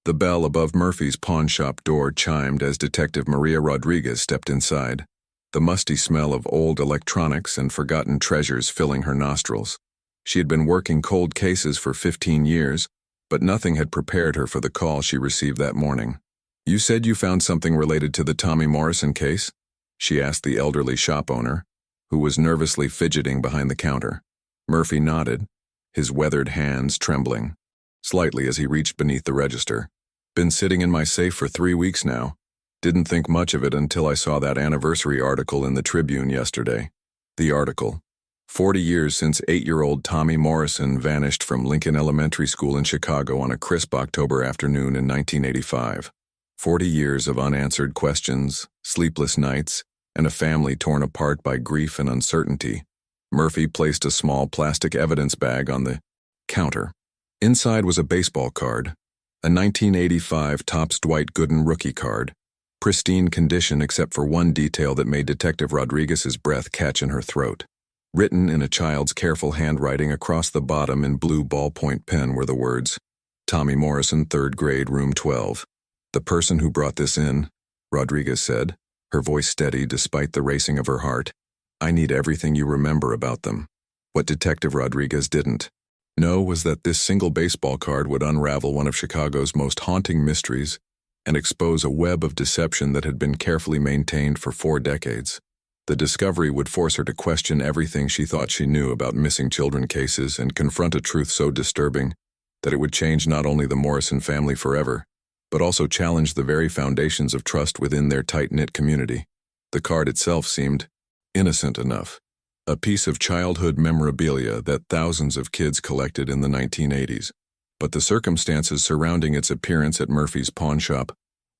The bell above Murphy's pawn shop door chimed as Detective Maria Rodriguez stepped inside, the musty smell of old electronics and forgotten treasures filling her nostrils. She had been working cold cases for 15 years, but nothing had prepared her for the call she received that morning. "You said you found something related to the Tommy Morrison case?" she asked the elderly shop owner, who was nervously fidgeting behind the counter. Murphy nodded, his weathered hands trembling slightly as he reached beneath the register. "Been sitting in my safe for 3 weeks now. Didn't think much of it until I saw that anniversary article in the Tribune yesterday." The article: 40 years since 8-year-old Tommy Morrison vanished from Lincoln Elementary School in Chicago on a crisp October afternoon in 1985. 40 years of unanswered questions, sleepless nights, and a family torn apart by grief and uncertainty. Murphy placed a small plastic evidence bag on the counter. Inside was a baseball card, a 1985 Topps Dwight Gooden rookie card, pristine condition except for one detail that made Detective Rodriguez's breath catch in her throat. Written in a child's careful handwriting across the bottom in blue ballpoint pen were the words, "Tommy Morrison, 3rd grade, room 12. "The person who brought this in," Rodriguez said, her voice steady despite the racing of her heart. "I need everything you remember about them." What Detective Rodriguez didn't know was that this single baseball card would unravel one of Chicago's most haunting mysteries and expose a web of deception that had been carefully maintained for 4 decades. The discovery would force her to question everything she thought she knew about missing children cases and confront a truth so disturbing that it would change not only the Morrison family forever, but also challenge the very foundations of trust within their tight-knit community. The card itself seemed innocent enough, a piece of childhood memorabilia that thousands of kids collected in the 1980s. But the circumstances surrounding its appearance at Murphy's pawn shop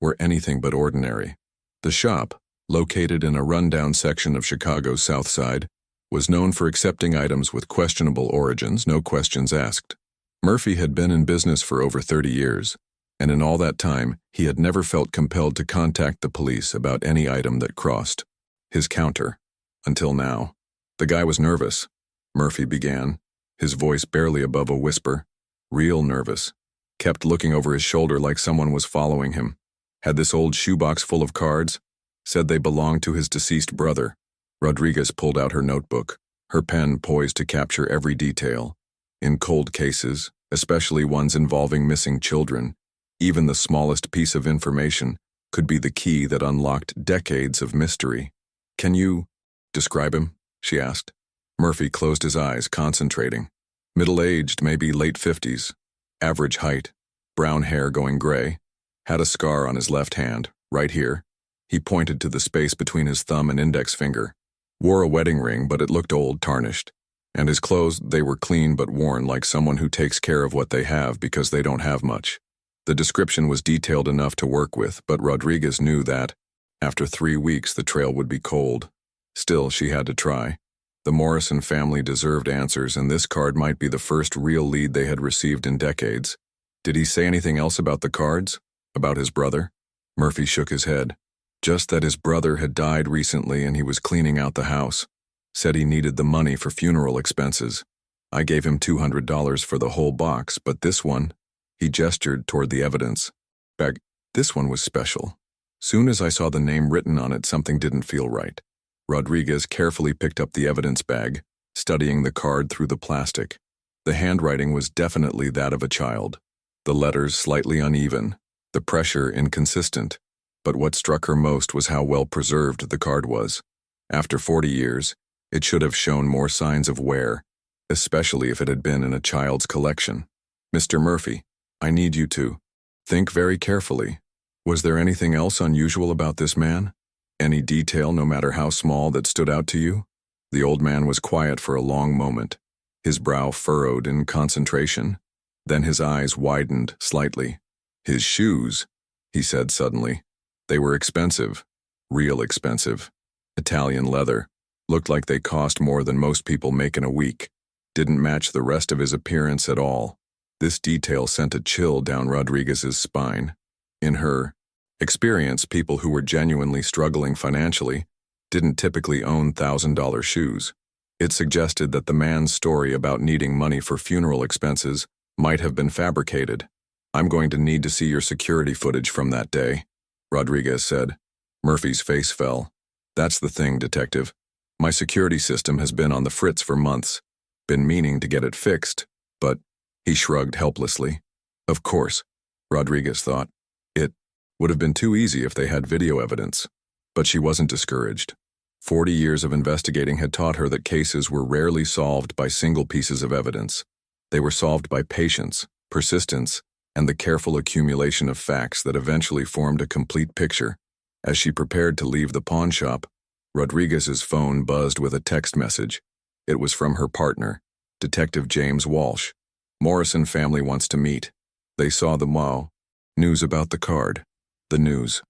were anything but ordinary. The shop, located in a rundown section of Chicago's South Side, was known for accepting items with questionable origins, no questions asked. Murphy had been in business for over 30 years, and in all that time, he had never felt compelled to contact the police about any item that crossed his counter. Until now. "The guy was nervous," Murphy began, his voice barely above a whisper. "Real nervous. Kept looking over his shoulder like someone was following him. Had this old shoebox full of cards. Said they belonged to his deceased brother." Rodriguez pulled out her notebook, her pen poised to capture every detail. In cold cases, especially ones involving missing children, even the smallest piece of information could be the key that unlocked decades of mystery. "Can you describe him?" she asked. Murphy closed his eyes, concentrating. Middle-aged, maybe late 50s. Average height, brown hair going gray. Had a scar on his left hand, right here. He pointed to the space between his thumb and index finger. Wore a wedding ring, but it looked old, tarnished. And his clothes, they were clean but worn, like someone who takes care of what they have because they don't have much. The description was detailed enough to work with, but Rodriguez knew that, after 3 weeks, the trail would be cold. Still, she had to try. The Morrison family deserved answers, and this card might be the first real lead they had received in decades. Did he say anything else about the cards? About his brother? Murphy shook his head. Just that his brother had died recently and he was cleaning out the house. Said he needed the money for funeral expenses. I gave him $200 for the whole box, but this one, he gestured toward the evidence bag, this one was special. Soon as I saw the name written on it, something didn't feel right. Rodriguez carefully picked up the evidence bag, studying the card through the plastic. The handwriting was definitely that of a child. The letters slightly uneven, the pressure inconsistent. But what struck her most was how well preserved the card was. After 40 years, it should have shown more signs of wear, especially if it had been in a child's collection. "Mr. Murphy, I need you to think very carefully. Was there anything else unusual about this man? Any detail, no matter how small, that stood out to you?" The old man was quiet for a long moment, his brow furrowed in concentration. Then his eyes widened slightly. "His shoes," he said suddenly. "They were expensive, real expensive. Italian leather. Looked like they cost more than most people make in a week. Didn't match the rest of his appearance at all." This detail sent a chill down Rodriguez's spine. In her experience, people who were genuinely struggling financially didn't typically own $1,000 shoes. It suggested that the man's story about needing money for funeral expenses might have been fabricated. I'm going to need to see your security footage from that day, Rodriguez said. Murphy's face fell. That's the thing, Detective. My security system has been on the fritz for months. Been meaning to get it fixed, but he shrugged helplessly. Of course, Rodriguez thought. It would have been too easy if they had video evidence. But she wasn't discouraged. 40 years of investigating had taught her that cases were rarely solved by single pieces of evidence. They were solved by patience, persistence, and the careful accumulation of facts that eventually formed a complete picture. As she prepared to leave the pawn shop, Rodriguez's phone buzzed with a text message. It was from her partner, Detective James Walsh. Morrison family wants to meet. They saw the Mao. News about the card. The news.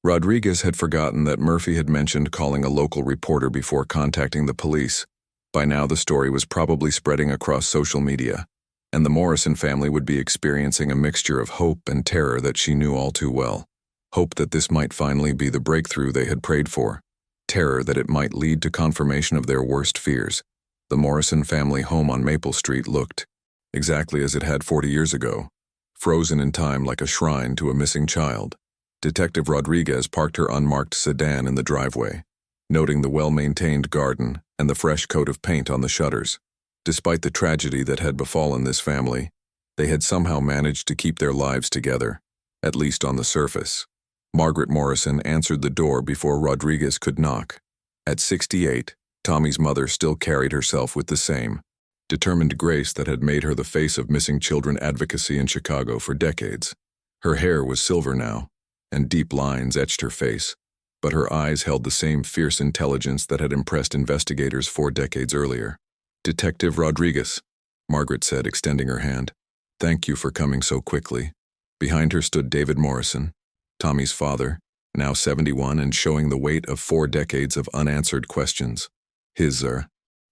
Rodriguez had forgotten that Murphy had mentioned calling a local reporter before contacting the police. By now the story was probably spreading across social media, and the Morrison family would be experiencing a mixture of hope and terror that she knew all too well. Hope that this might finally be the breakthrough they had prayed for. Terror that it might lead to confirmation of their worst fears. The Morrison family home on Maple Street looked exactly as it had 40 years ago, frozen in time like a shrine to a missing child. Detective Rodriguez parked her unmarked sedan in the driveway, noting the well-maintained garden and the fresh coat of paint on the shutters. Despite the tragedy that had befallen this family, they had somehow managed to keep their lives together, at least on the surface. Margaret Morrison answered the door before Rodriguez could knock. At 68, Tommy's mother still carried herself with the same determined grace that had made her the face of missing children advocacy in Chicago for decades. Her hair was silver now, and deep lines etched her face, but her eyes held the same fierce intelligence that had impressed investigators 4 decades earlier. Detective Rodriguez, Margaret said, extending her hand. Thank you for coming so quickly. Behind her stood David Morrison, Tommy's father, now 71 and showing the weight of 4 decades of unanswered questions. His,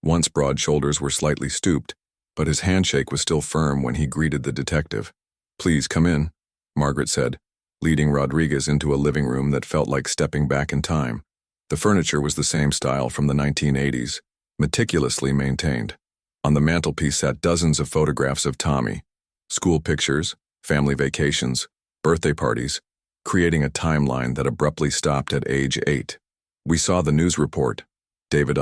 once broad shoulders were slightly stooped, but his handshake was still firm when he greeted the detective. Please come in, Margaret said, leading Rodriguez into a living room that felt like stepping back in time. The furniture was the same style from the 1980s, meticulously maintained. On the mantelpiece sat dozens of photographs of Tommy, school pictures, family vacations, birthday parties, creating a timeline that abruptly stopped at age 8. We saw the news report, David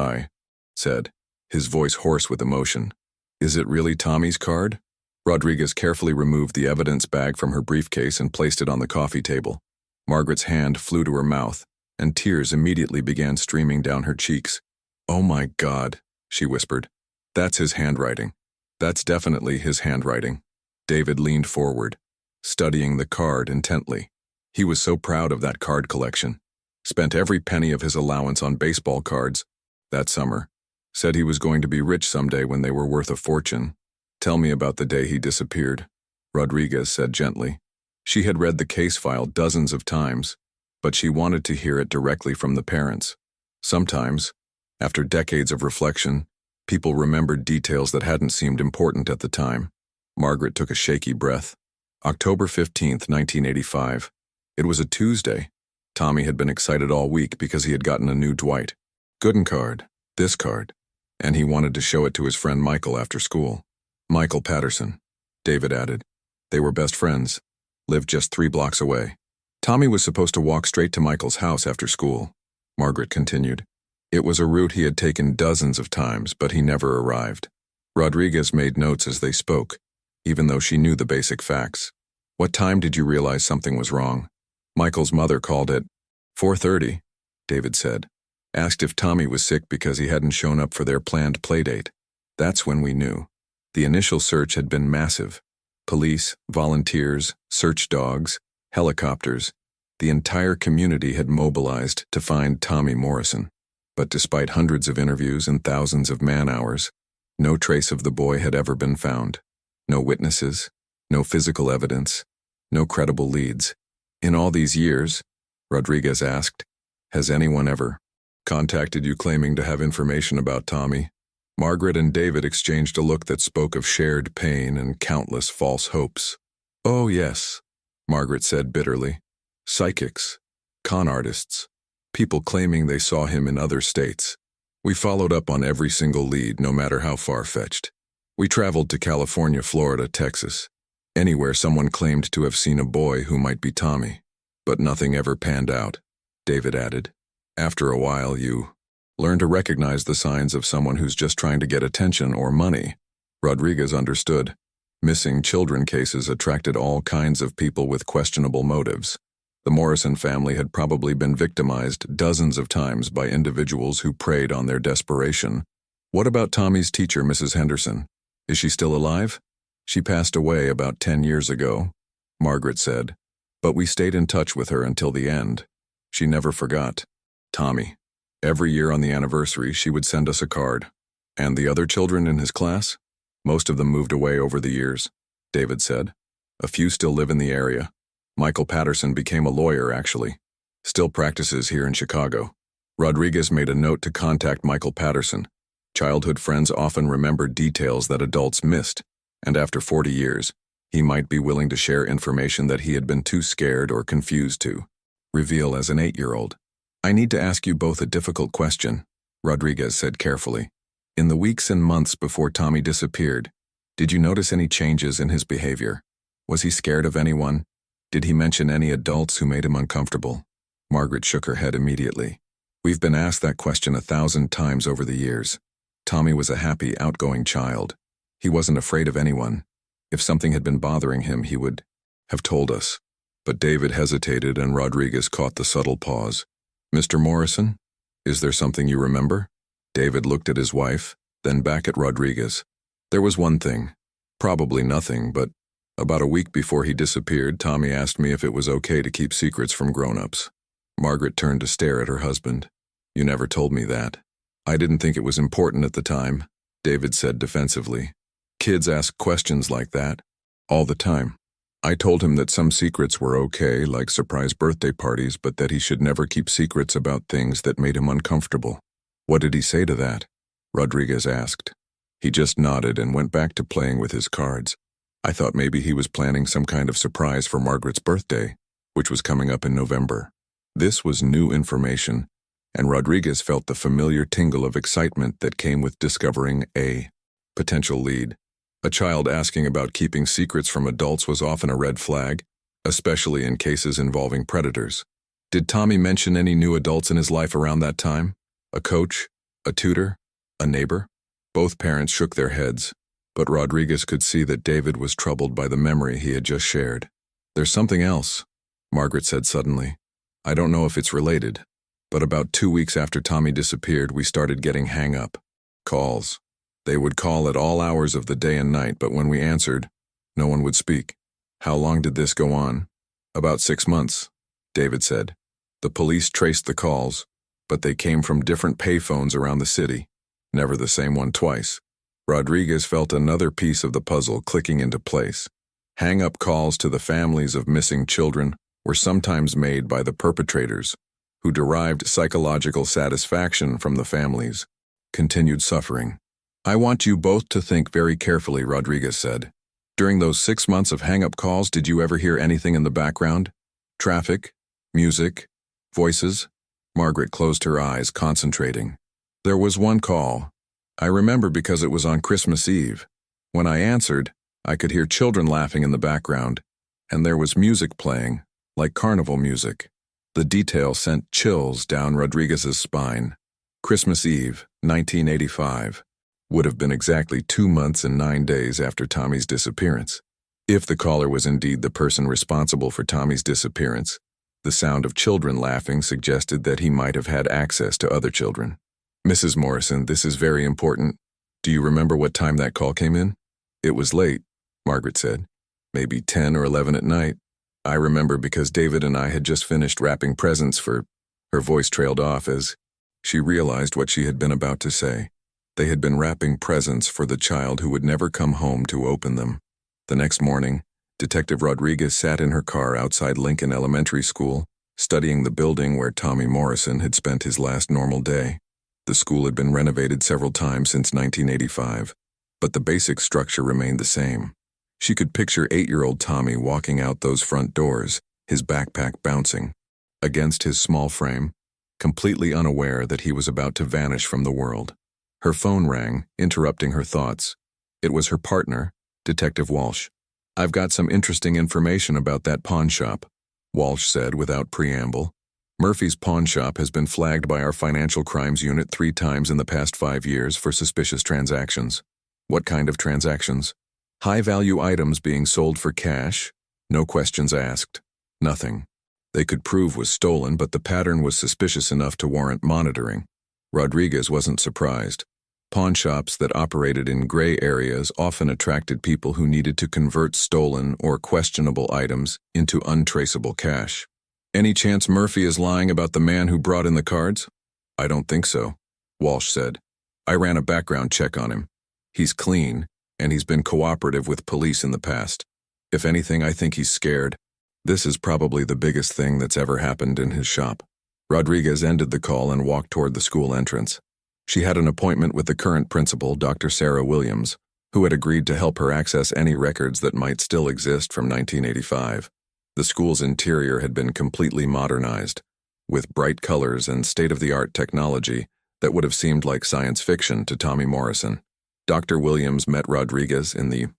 said, his voice hoarse with emotion. Is it really Tommy's card? Rodriguez carefully removed the evidence bag from her briefcase and placed it on the coffee table. Margaret's hand flew to her mouth, and tears immediately began streaming down her cheeks. Oh my God, she whispered. That's his handwriting. That's definitely his handwriting. David leaned forward, studying the card intently. He was so proud of that card collection. Spent every penny of his allowance on baseball cards that summer. Said he was going to be rich someday when they were worth a fortune. Tell me about the day he disappeared, Rodriguez said gently. She had read the case file dozens of times, but she wanted to hear it directly from the parents. Sometimes, after decades of reflection, people remembered details that hadn't seemed important at the time. Margaret took a shaky breath. October 15th, 1985. It was a Tuesday. Tommy had been excited all week because he had gotten a new Dwight Gooden card, this card, and he wanted to show it to his friend Michael after school. Michael Patterson, David added. They were best friends, lived just 3 blocks away. Tommy was supposed to walk straight to Michael's house after school, Margaret continued. It was a route he had taken dozens of times, but he never arrived. Rodriguez made notes as they spoke, even though she knew the basic facts. What time did you realize something was wrong? Michael's mother called at 4:30, David said. Asked if Tommy was sick because he hadn't shown up for their planned playdate. That's when we knew. The initial search had been massive. Police, volunteers, search dogs, helicopters. The entire community had mobilized to find Tommy Morrison. But despite hundreds of interviews and thousands of man-hours, no trace of the boy had ever been found. No witnesses, no physical evidence, no credible leads. In all these years, Rodriguez asked, has anyone ever contacted you claiming to have information about Tommy? Margaret and David exchanged a look that spoke of shared pain and countless false hopes. Oh yes, Margaret said bitterly. Psychics, con artists, people claiming they saw him in other states. We followed up on every single lead, no matter how far-fetched. We traveled to California, Florida, Texas. Anywhere someone claimed to have seen a boy who might be Tommy. But nothing ever panned out, David added. After a while, you learn to recognize the signs of someone who's just trying to get attention or money. Rodriguez understood. Missing children cases attracted all kinds of people with questionable motives. The Morrison family had probably been victimized dozens of times by individuals who preyed on their desperation. What about Tommy's teacher, Mrs. Henderson? Is she still alive? She passed away about 10 years ago, Margaret said. But we stayed in touch with her until the end. She never forgot. Tommy. Every year on the anniversary, she would send us a card. And the other children in his class? Most of them moved away over the years, David said. A few still live in the area. Michael Patterson became a lawyer, actually. Still practices here in Chicago. Rodriguez made a note to contact Michael Patterson. Childhood friends often remember details that adults missed, and after 40 years, he might be willing to share information that he had been too scared or confused to reveal as an 8-year-old. I need to ask you both a difficult question, Rodriguez said carefully. In the weeks and months before Tommy disappeared, did you notice any changes in his behavior? Was he scared of anyone? Did he mention any adults who made him uncomfortable? Margaret shook her head immediately. We've been asked that question 1,000 times over the years. Tommy was a happy, outgoing child. He wasn't afraid of anyone. If something had been bothering him, he would have told us. But David hesitated and Rodriguez caught the subtle pause. Mr. Morrison, is there something you remember? David looked at his wife, then back at Rodriguez. There was one thing. Probably nothing, but about a week before he disappeared, Tommy asked me if it was okay to keep secrets from grown-ups. Margaret turned to stare at her husband. You never told me that. I didn't think it was important at the time, David said defensively. Kids ask questions like that all the time. I told him that some secrets were okay, like surprise birthday parties, but that he should never keep secrets about things that made him uncomfortable. What did he say to that? Rodriguez asked. He just nodded and went back to playing with his cards. I thought maybe he was planning some kind of surprise for Margaret's birthday, which was coming up in November. This was new information, and Rodriguez felt the familiar tingle of excitement that came with discovering a potential lead. A child asking about keeping secrets from adults was often a red flag, especially in cases involving predators. Did Tommy mention any new adults in his life around that time? A coach? A tutor? A neighbor? Both parents shook their heads, but Rodriguez could see that David was troubled by the memory he had just shared. There's something else, Margaret said suddenly. I don't know if it's related, but about 2 weeks after Tommy disappeared, we started getting hang-up calls. They would call at all hours of the day and night, but when we answered, no one would speak. How long did this go on? About 6 months, David said. The police traced the calls, but they came from different payphones around the city, never the same one twice. Rodriguez felt another piece of the puzzle clicking into place. Hang-up calls to the families of missing children were sometimes made by the perpetrators, who derived psychological satisfaction from the families' continued suffering. I want you both to think very carefully, Rodriguez said. During those 6 months of hang-up calls, did you ever hear anything in the background? Traffic? Music? Voices? Margaret closed her eyes, concentrating. There was one call. I remember because it was on Christmas Eve. When I answered, I could hear children laughing in the background, and there was music playing, like carnival music. The detail sent chills down Rodriguez's spine. Christmas Eve, 1985. Would have been exactly 2 months and 9 days after Tommy's disappearance. If the caller was indeed the person responsible for Tommy's disappearance, the sound of children laughing suggested that he might have had access to other children. Mrs. Morrison, this is very important. Do you remember what time that call came in? It was late, Margaret said. Maybe 10 or 11 at night. I remember because David and I had just finished wrapping presents for... Her voice trailed off as she realized what she had been about to say. They had been wrapping presents for the child who would never come home to open them. The next morning, Detective Rodriguez sat in her car outside Lincoln Elementary School, studying the building where Tommy Morrison had spent his last normal day. The school had been renovated several times since 1985, but the basic structure remained the same. She could picture 8-year-old Tommy walking out those front doors, his backpack bouncing against his small frame, completely unaware that he was about to vanish from the world. Her phone rang, interrupting her thoughts. It was her partner, Detective Walsh. "I've got some interesting information about that pawn shop," Walsh said without preamble. "Murphy's pawn shop has been flagged by our financial crimes unit 3 times in the past 5 years for suspicious transactions." "What kind of transactions?" "High-value items being sold for cash. No questions asked. Nothing they could prove was stolen, but the pattern was suspicious enough to warrant monitoring." Rodriguez wasn't surprised. Pawn shops that operated in gray areas often attracted people who needed to convert stolen or questionable items into untraceable cash. "Any chance Murphy is lying about the man who brought in the cards?" "I don't think so," Walsh said. "I ran a background check on him. He's clean, and he's been cooperative with police in the past. If anything, I think he's scared. This is probably the biggest thing that's ever happened in his shop." Rodriguez ended the call and walked toward the school entrance. She had an appointment with the current principal, Dr. Sarah Williams, who had agreed to help her access any records that might still exist from 1985. The school's interior had been completely modernized, with bright colors and state-of-the-art technology that would have seemed like science fiction to Tommy Morrison. Dr. Williams met Rodriguez in the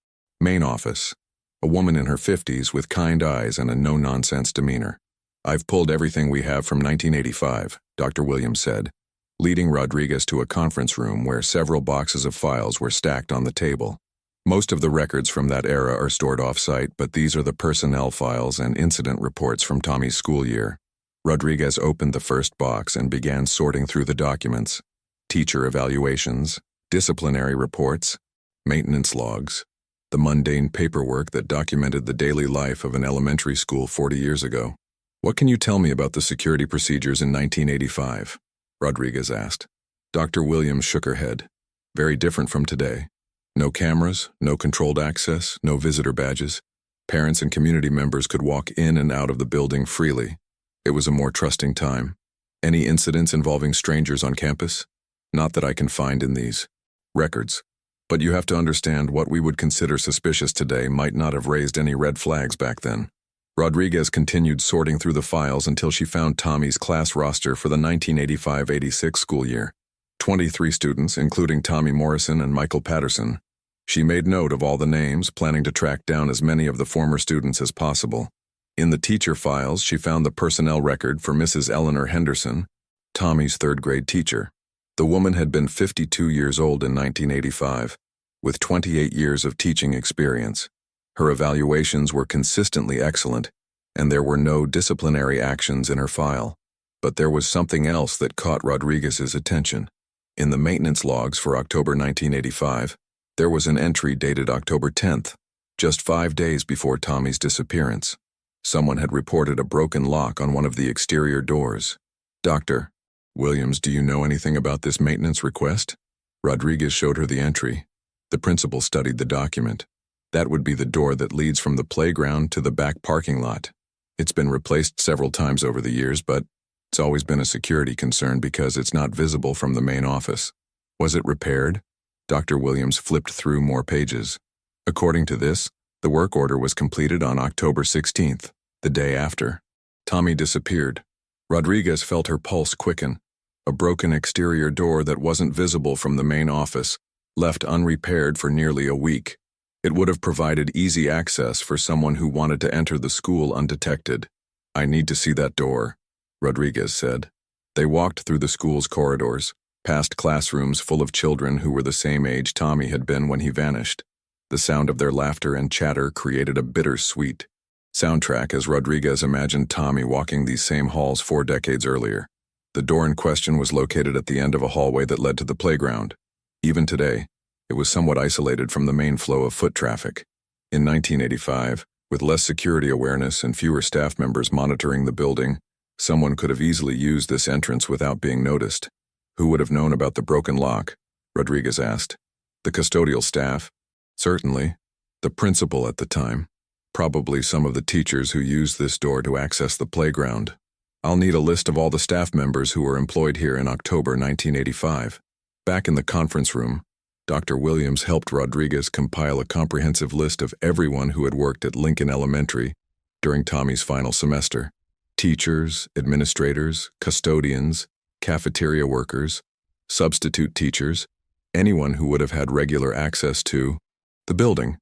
main office, a woman in her 50s with kind eyes and a no-nonsense demeanor. "I've pulled everything we have from 1985, Dr. Williams said, leading Rodriguez to a conference room where several boxes of files were stacked on the table. Most of the records from that era are stored off-site, but these are the personnel files and incident reports from Tommy's school year. Rodriguez opened the first box and began sorting through the documents. Teacher evaluations, disciplinary reports, maintenance logs, the mundane paperwork that documented the daily life of an elementary school 40 years ago. "What can you tell me about the security procedures in 1985? Rodriguez asked. Dr. Williams shook her head. "Very different from today. No cameras, no controlled access, no visitor badges. Parents and community members could walk in and out of the building freely. It was a more trusting time. Any incidents involving strangers on campus? Not that I can find in these records. But you have to understand, what we would consider suspicious today might not have raised any red flags back then." Rodriguez continued sorting through the files until she found Tommy's class roster for the 1985-86 school year. 23 students, including Tommy Morrison and Michael Patterson. She made note of all the names, planning to track down as many of the former students as possible. In the teacher files, she found the personnel record for Mrs. Eleanor Henderson, Tommy's third-grade teacher. The woman had been 52 years old in 1985, with 28 years of teaching experience. Her evaluations were consistently excellent, and there were no disciplinary actions in her file. But there was something else that caught Rodriguez's attention. In the maintenance logs for October 1985, there was an entry dated October 10th, just 5 days before Tommy's disappearance. Someone had reported a broken lock on one of the exterior doors. "Dr. Williams, do you know anything about this maintenance request?" Rodriguez showed her the entry. The principal studied the document. That would be the door that leads from the playground to the back parking lot. It's been replaced several times over the years, but it's always been a security concern because it's not visible from the main office. Was it repaired? Dr. Williams flipped through more pages. According to this, the work order was completed on October 16th, the day after. Tommy disappeared. Rodriguez felt her pulse quicken. A broken exterior door that wasn't visible from the main office, left unrepaired for nearly a week. It would have provided easy access for someone who wanted to enter the school undetected. "I need to see that door," Rodriguez said. They walked through the school's corridors, past classrooms full of children who were the same age Tommy had been when he vanished. The sound of their laughter and chatter created a bittersweet soundtrack as Rodriguez imagined Tommy walking these same halls 4 decades earlier. The door in question was located at the end of a hallway that led to the playground. Even today, it was somewhat isolated from the main flow of foot traffic. In 1985, with less security awareness and fewer staff members monitoring the building, someone could have easily used this entrance without being noticed. Who would have known about the broken lock? Rodriguez asked. The custodial staff? Certainly. The principal at the time. Probably some of the teachers who used this door to access the playground. I'll need a list of all the staff members who were employed here in October 1985. Back in the conference room, Dr. Williams helped Rodriguez compile a comprehensive list of everyone who had worked at Lincoln Elementary during Tommy's final semester. Teachers, administrators, custodians, cafeteria workers, substitute teachers, anyone who would have had regular access to the building.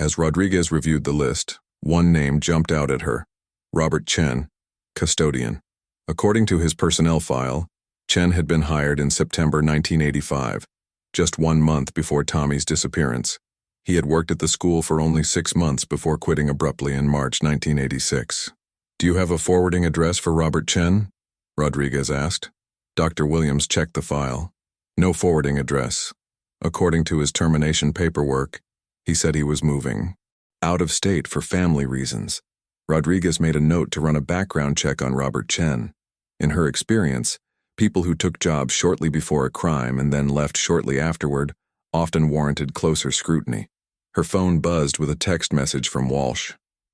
As Rodriguez reviewed the list, one name jumped out at her: Robert Chen, custodian. According to his personnel file, Chen had been hired in September 1985, just 1 month before Tommy's disappearance. He had worked at the school for only 6 months before quitting abruptly in March 1986. "Do you have a forwarding address for Robert Chen?" Rodriguez asked. Dr. Williams checked the file. No forwarding address. According to his termination paperwork, he said he was moving out of state for family reasons. Rodriguez made a note to run a background check on Robert Chen. In her experience, people who took jobs shortly before a crime and then left shortly afterward often warranted closer scrutiny. Her phone buzzed with a text message from Walsh.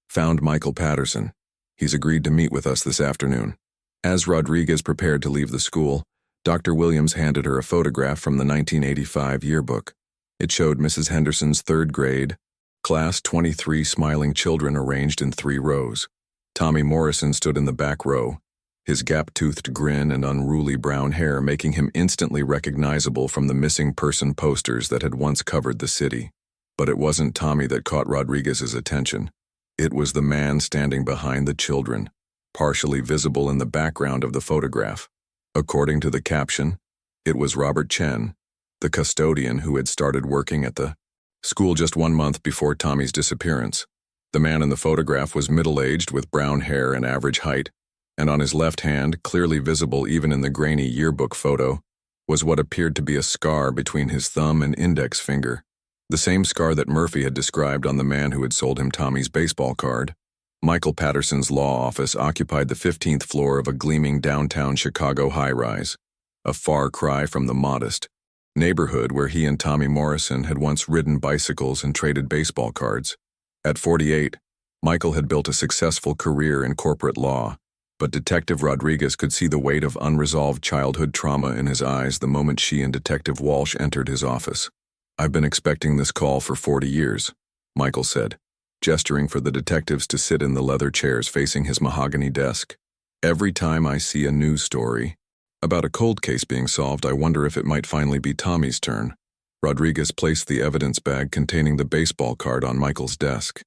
"Found Michael Patterson. He's agreed to meet with us this afternoon." As Rodriguez prepared to leave the school, Dr. Williams handed her a photograph from the 1985 yearbook. It showed Mrs. Henderson's 3rd grade, class 23 smiling children arranged in 3 rows. Tommy Morrison stood in the back row, his gap-toothed grin and unruly brown hair making him instantly recognizable from the missing person posters that had once covered the city. But it wasn't Tommy that caught Rodriguez's attention. It was the man standing behind the children, partially visible in the background of the photograph. According to the caption, it was Robert Chen, the custodian who had started working at the school just 1 month before Tommy's disappearance. The man in the photograph was middle-aged with brown hair and average height, and on his left hand, clearly visible even in the grainy yearbook photo, was what appeared to be a scar between his thumb and index finger. The same scar that Murphy had described on the man who had sold him Tommy's baseball card. Michael Patterson's law office occupied the 15th floor of a gleaming downtown Chicago high-rise, a far cry from the modest neighborhood where he and Tommy Morrison had once ridden bicycles and traded baseball cards. At 48, Michael had built a successful career in corporate law, but Detective Rodriguez could see the weight of unresolved childhood trauma in his eyes the moment she and Detective Walsh entered his office. "I've been expecting this call for 40 years, Michael said, gesturing for the detectives to sit in the leather chairs facing his mahogany desk. "Every time I see a news story about a cold case being solved, I wonder if it might finally be Tommy's turn." Rodriguez placed the evidence bag containing the baseball card on Michael's desk.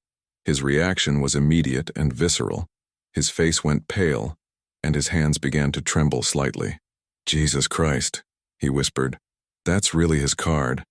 His reaction was immediate and visceral. His face went pale, and his hands began to tremble slightly. "Jesus Christ," he whispered. "That's really his card.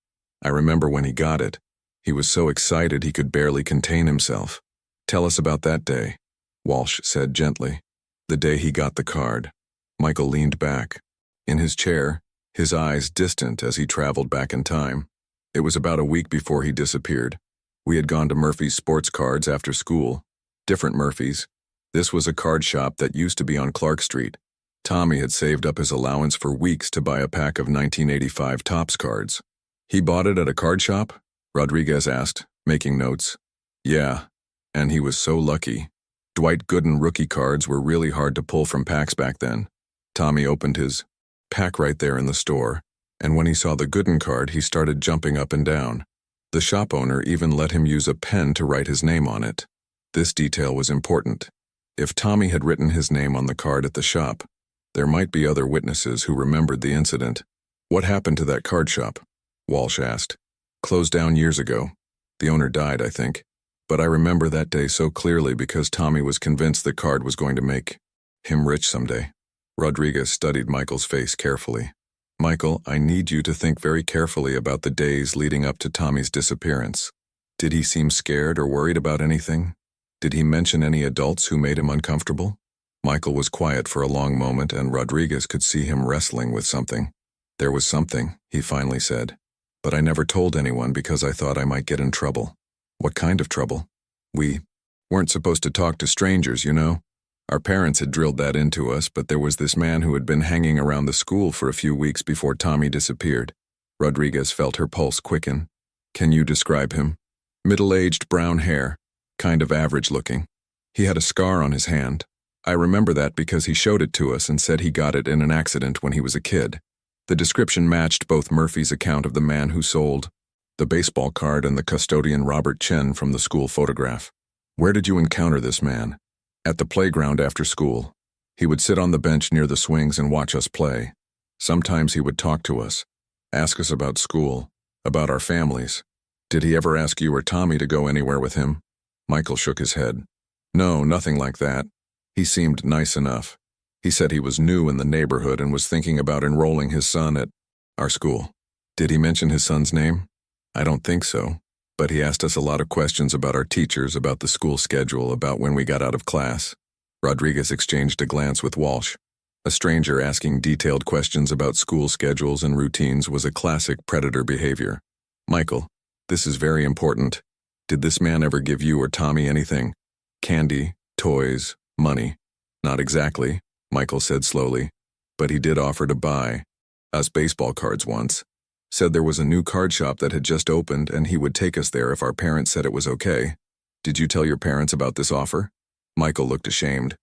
I remember when he got it. He was so excited he could barely contain himself." "Tell us about that day," Walsh said gently. "The day he got the card." Michael leaned back in his chair, his eyes distant as he traveled back in time. "It was about a week before he disappeared. We had gone to Murphy's Sports Cards after school. Different Murphy's. This was a card shop that used to be on Clark Street. Tommy had saved up his allowance for weeks to buy a pack of 1985 Topps cards." "He bought it at a card shop?" Rodriguez asked, making notes. "Yeah, and he was so lucky. Dwight Gooden rookie cards were really hard to pull from packs back then. Tommy opened his pack right there in the store, and when he saw the Gooden card, he started jumping up and down. The shop owner even let him use a pen to write his name on it. This detail was important. If Tommy had written his name on the card at the shop, there might be other witnesses who remembered the incident." "What happened to that card shop?" Walsh asked. "Closed down years ago. The owner died, I think. But I remember that day so clearly because Tommy was convinced the card was going to make him rich someday." Rodriguez studied Michael's face carefully. "Michael, I need you to think very carefully about the days leading up to Tommy's disappearance. Did he seem scared or worried about anything? Did he mention any adults who made him uncomfortable?" Michael was quiet for a long moment, and Rodriguez could see him wrestling with something. "There was something," he finally said. "But I never told anyone because I thought I might get in trouble." "What kind of trouble?" "We weren't supposed to talk to strangers, you know. Our parents had drilled that into us, but there was this man who had been hanging around the school for a few weeks before Tommy disappeared." Rodriguez felt her pulse quicken. "Can you describe him?" "Middle-aged, brown hair, kind of average-looking. He had a scar on his hand. I remember that because he showed it to us and said he got it in an accident when he was a kid." The description matched both Murphy's account of the man who sold the baseball card and the custodian Robert Chen from the school photograph. "Where did you encounter this man?" "At the playground after school. He would sit on the bench near the swings and watch us play. Sometimes he would talk to us, ask us about school, about our families. Did he ever ask you or Tommy to go anywhere with him? Michael shook his head. No, nothing like that. He seemed nice enough. He said he was new in the neighborhood and was thinking about enrolling his son at our school. Did he mention his son's name? I don't think so, but he asked us a lot of questions about our teachers, about the school schedule, about when we got out of class. Rodriguez exchanged a glance with Walsh. A stranger asking detailed questions about school schedules and routines was a classic predator behavior. Michael, this is very important. Did this man ever give you or Tommy anything? Candy, toys, money? Not exactly, Michael said slowly, but he did offer to buy us baseball cards once. Said there was a new card shop that had just opened and he would take us there if our parents said it was okay. Did you tell your parents about this offer? Michael looked ashamed.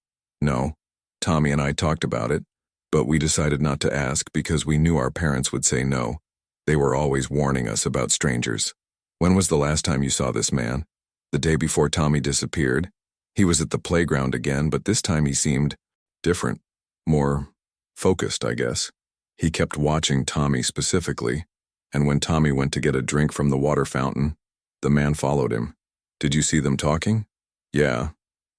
No. Tommy and I talked about it, but we decided not to ask because we knew our parents would say no. They were always warning us about strangers. When was the last time you saw this man? The day before Tommy disappeared. He was at the playground again, but this time he seemed different, more focused, I guess. He kept watching Tommy specifically, and when Tommy went to get a drink from the water fountain, the man followed him. Did you see them talking? Yeah,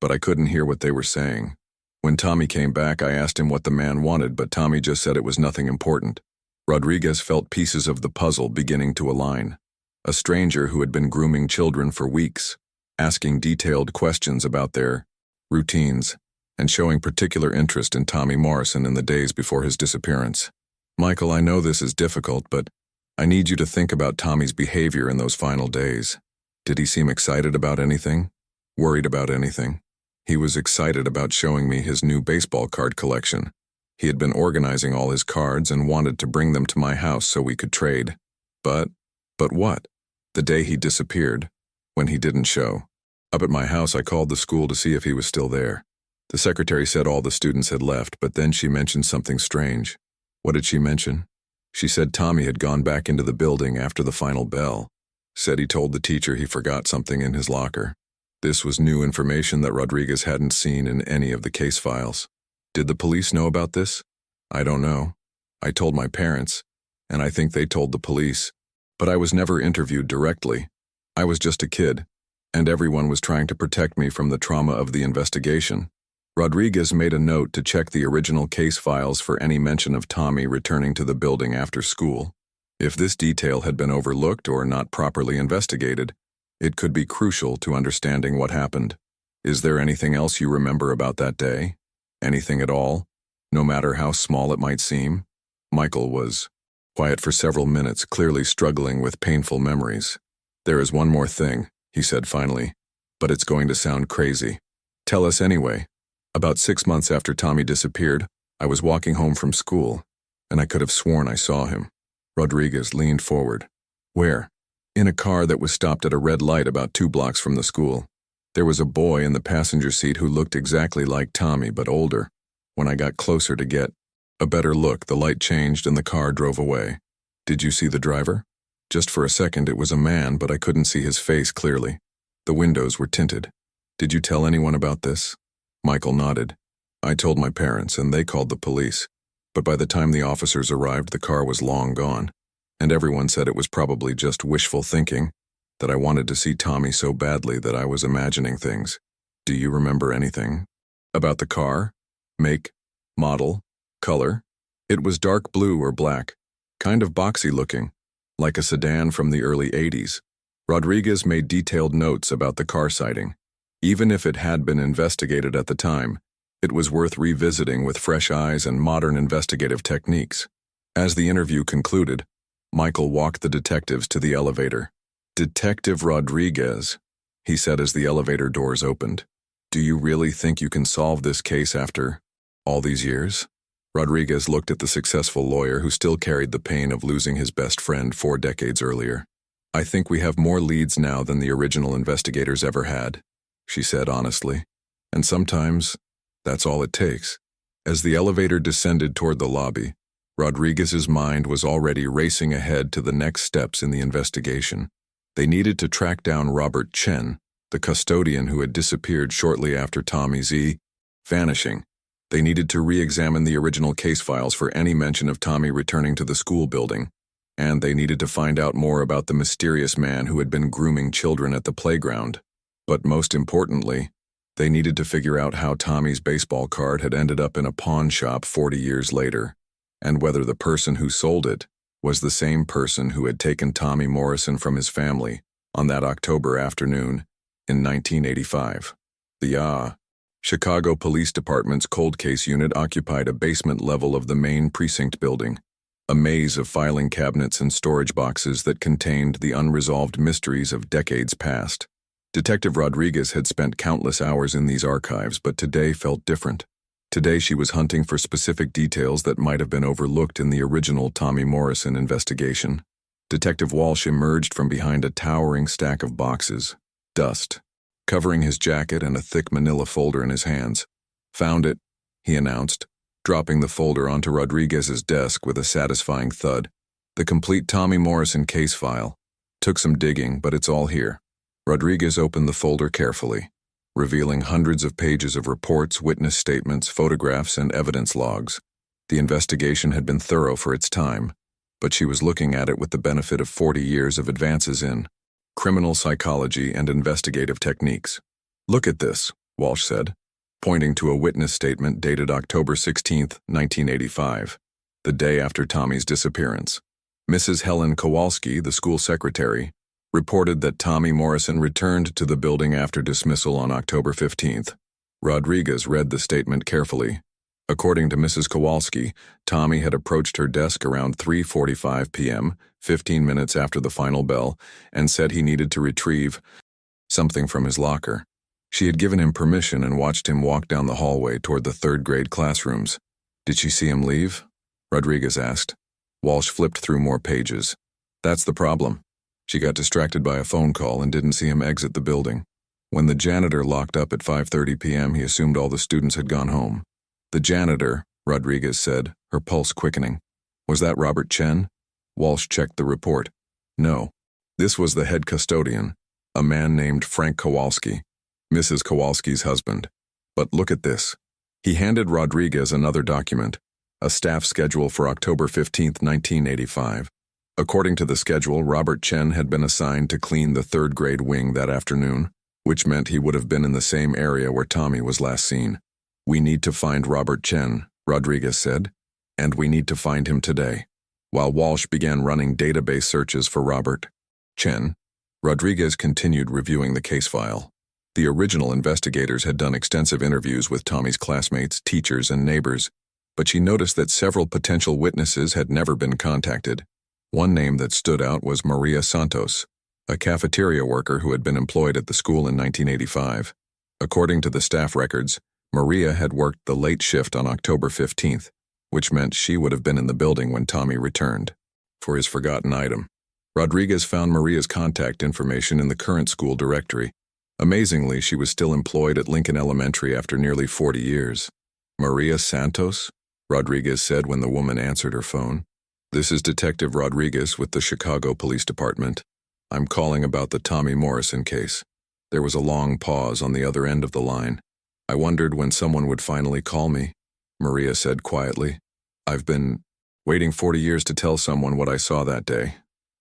but I couldn't hear what they were saying. When Tommy came back, I asked him what the man wanted, but Tommy just said it was nothing important. Rodriguez felt pieces of the puzzle beginning to align. A stranger who had been grooming children for weeks, asking detailed questions about their routines, and showing particular interest in Tommy Morrison in the days before his disappearance. Michael, I know this is difficult, but I need you to think about Tommy's behavior in those final days. Did he seem excited about anything? Worried about anything? He was excited about showing me his new baseball card collection. He had been organizing all his cards and wanted to bring them to my house so we could trade. But what? The day he disappeared, when he didn't show. Up at my house, I called the school to see if he was still there. The secretary said all the students had left, but then she mentioned something strange. What did she mention? She said Tommy had gone back into the building after the final bell. Said he told the teacher he forgot something in his locker. This was new information that Rodriguez hadn't seen in any of the case files. Did the police know about this? I don't know. I told my parents, and I think they told the police. But I was never interviewed directly. I was just a kid, and everyone was trying to protect me from the trauma of the investigation. Rodriguez made a note to check the original case files for any mention of Tommy returning to the building after school. If this detail had been overlooked or not properly investigated, it could be crucial to understanding what happened. Is there anything else you remember about that day? Anything at all? No matter how small it might seem? Michael was quiet for several minutes, clearly struggling with painful memories. There is one more thing, he said finally, but it's going to sound crazy. Tell us anyway. About 6 months after Tommy disappeared, I was walking home from school, and I could have sworn I saw him. Rodriguez leaned forward. Where? In a car that was stopped at a red light about 2 blocks from the school. There was a boy in the passenger seat who looked exactly like Tommy, but older. When I got closer to get a better look, the light changed and the car drove away. Did you see the driver? Just for a second it was a man, but I couldn't see his face clearly. The windows were tinted. Did you tell anyone about this? Michael nodded. I told my parents, and they called the police. But by the time the officers arrived, the car was long gone. And everyone said it was probably just wishful thinking, that I wanted to see Tommy so badly that I was imagining things. Do you remember anything? About the car? Make? Model? Color? It was dark blue or black, kind of boxy looking, like a sedan from the early 80s. Rodriguez made detailed notes about the car sighting. Even if it had been investigated at the time, it was worth revisiting with fresh eyes and modern investigative techniques. As the interview concluded, Michael walked the detectives to the elevator. Detective Rodriguez, he said as the elevator doors opened. Do you really think you can solve this case after all these years? Rodriguez looked at the successful lawyer who still carried the pain of losing his best friend 4 decades earlier. I think we have more leads now than the original investigators ever had, she said honestly. And sometimes, that's all it takes. As the elevator descended toward the lobby, Rodriguez's mind was already racing ahead to the next steps in the investigation. They needed to track down Robert Chen, the custodian who had disappeared shortly after Tommy's vanishing. They needed to re-examine the original case files for any mention of Tommy returning to the school building. and they needed to find out more about the mysterious man who had been grooming children at the playground. But most importantly, they needed to figure out how Tommy's baseball card had ended up in a pawn shop 40 years later, and whether the person who sold it was the same person who had taken Tommy Morrison from his family on that October afternoon in 1985. The Chicago Police Department's cold case unit occupied a basement level of the main precinct building, a maze of filing cabinets and storage boxes that contained the unresolved mysteries of decades past. Detective Rodriguez had spent countless hours in these archives, but today felt different. Today she was hunting for specific details that might have been overlooked in the original Tommy Morrison investigation. Detective Walsh emerged from behind a towering stack of boxes, dust, covering his jacket and a thick manila folder in his hands. "Found it," he announced, dropping the folder onto Rodriguez's desk with a satisfying thud. "The complete Tommy Morrison case file. Took some digging, but it's all here." Rodriguez opened the folder carefully, revealing hundreds of pages of reports, witness statements, photographs, and evidence logs. The investigation had been thorough for its time, but she was looking at it with the benefit of 40 years of advances in criminal psychology and investigative techniques. "Look at this," Walsh said, pointing to a witness statement dated October 16, 1985, the day after Tommy's disappearance. Mrs. Helen Kowalski, the school secretary, reported that Tommy Morrison returned to the building after dismissal on October 15th. Rodriguez read the statement carefully. According to Mrs. Kowalski, Tommy had approached her desk around 3:45 p.m., 15 minutes after the final bell, and said he needed to retrieve something from his locker. She had given him permission and watched him walk down the hallway toward the third-grade classrooms. "Did she see him leave?" Rodriguez asked. Walsh flipped through more pages. "That's the problem. She got distracted by a phone call and didn't see him exit the building. When the janitor locked up at 5:30 p.m., he assumed all the students had gone home." "The janitor," Rodriguez said, her pulse quickening. "Was that Robert Chen?" Walsh checked the report. "No. This was the head custodian, a man named Frank Kowalski, Mrs. Kowalski's husband. But look at this." He handed Rodriguez another document, a staff schedule for October 15, 1985. According to the schedule, Robert Chen had been assigned to clean the third-grade wing that afternoon, which meant he would have been in the same area where Tommy was last seen. "We need to find Robert Chen," Rodriguez said, "and we need to find him today." While Walsh began running database searches for Robert Chen, Rodriguez continued reviewing the case file. The original investigators had done extensive interviews with Tommy's classmates, teachers, and neighbors, but she noticed that several potential witnesses had never been contacted. One name that stood out was Maria Santos, a cafeteria worker who had been employed at the school in 1985. According to the staff records, Maria had worked the late shift on October 15th, which meant she would have been in the building when Tommy returned for his forgotten item. Rodriguez found Maria's contact information in the current school directory. Amazingly, she was still employed at Lincoln Elementary after nearly 40 years. "Maria Santos?" Rodriguez said when the woman answered her phone. "This is Detective Rodriguez with the Chicago Police Department. I'm calling about the Tommy Morrison case." There was a long pause on the other end of the line. "I wondered when someone would finally call me," Maria said quietly. "I've been waiting 40 years to tell someone what I saw that day."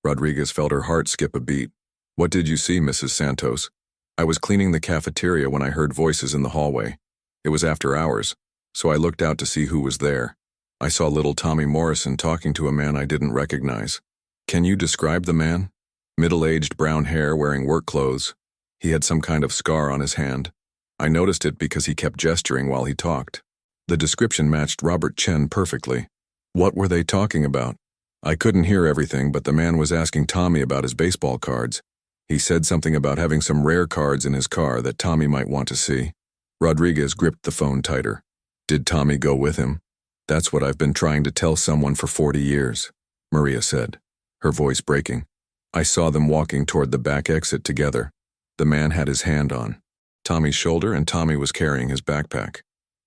Rodriguez felt her heart skip a beat. "What did you see, Mrs. Santos?" "I was cleaning the cafeteria when I heard voices in the hallway. It was after hours, so I looked out to see who was there. I saw little Tommy Morrison talking to a man I didn't recognize." "Can you describe the man?" "Middle-aged, brown hair, wearing work clothes. He had some kind of scar on his hand. I noticed it because he kept gesturing while he talked." The description matched Robert Chen perfectly. "What were they talking about?" "I couldn't hear everything, but the man was asking Tommy about his baseball cards. He said something about having some rare cards in his car that Tommy might want to see." Rodriguez gripped the phone tighter. "Did Tommy go with him?" "That's what I've been trying to tell someone for 40 years, Maria said, her voice breaking. "I saw them walking toward the back exit together. The man had his hand on Tommy's shoulder and Tommy was carrying his backpack."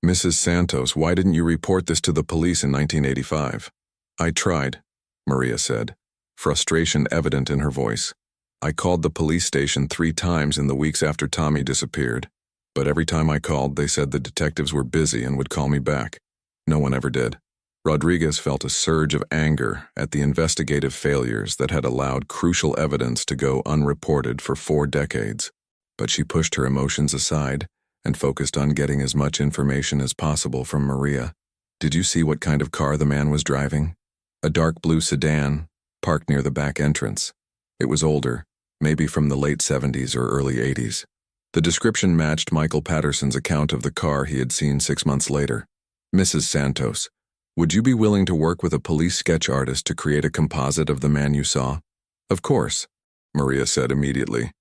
"Mrs. Santos, why didn't you report this to the police in 1985? "I tried," Maria said, frustration evident in her voice. "I called the police station 3 times in the weeks after Tommy disappeared, but every time I called they said the detectives were busy and would call me back. No one ever did." Rodriguez felt a surge of anger at the investigative failures that had allowed crucial evidence to go unreported for 4 decades. But she pushed her emotions aside and focused on getting as much information as possible from Maria. Did you see what kind of car the man was driving? A dark blue sedan, parked near the back entrance. It was older, maybe from the late 70s or early 80s. The description matched Michael Patterson's account of the car he had seen 6 months later. Mrs. Santos, would you be willing to work with a police sketch artist to create a composite of the man you saw? Of course, Maria said immediately.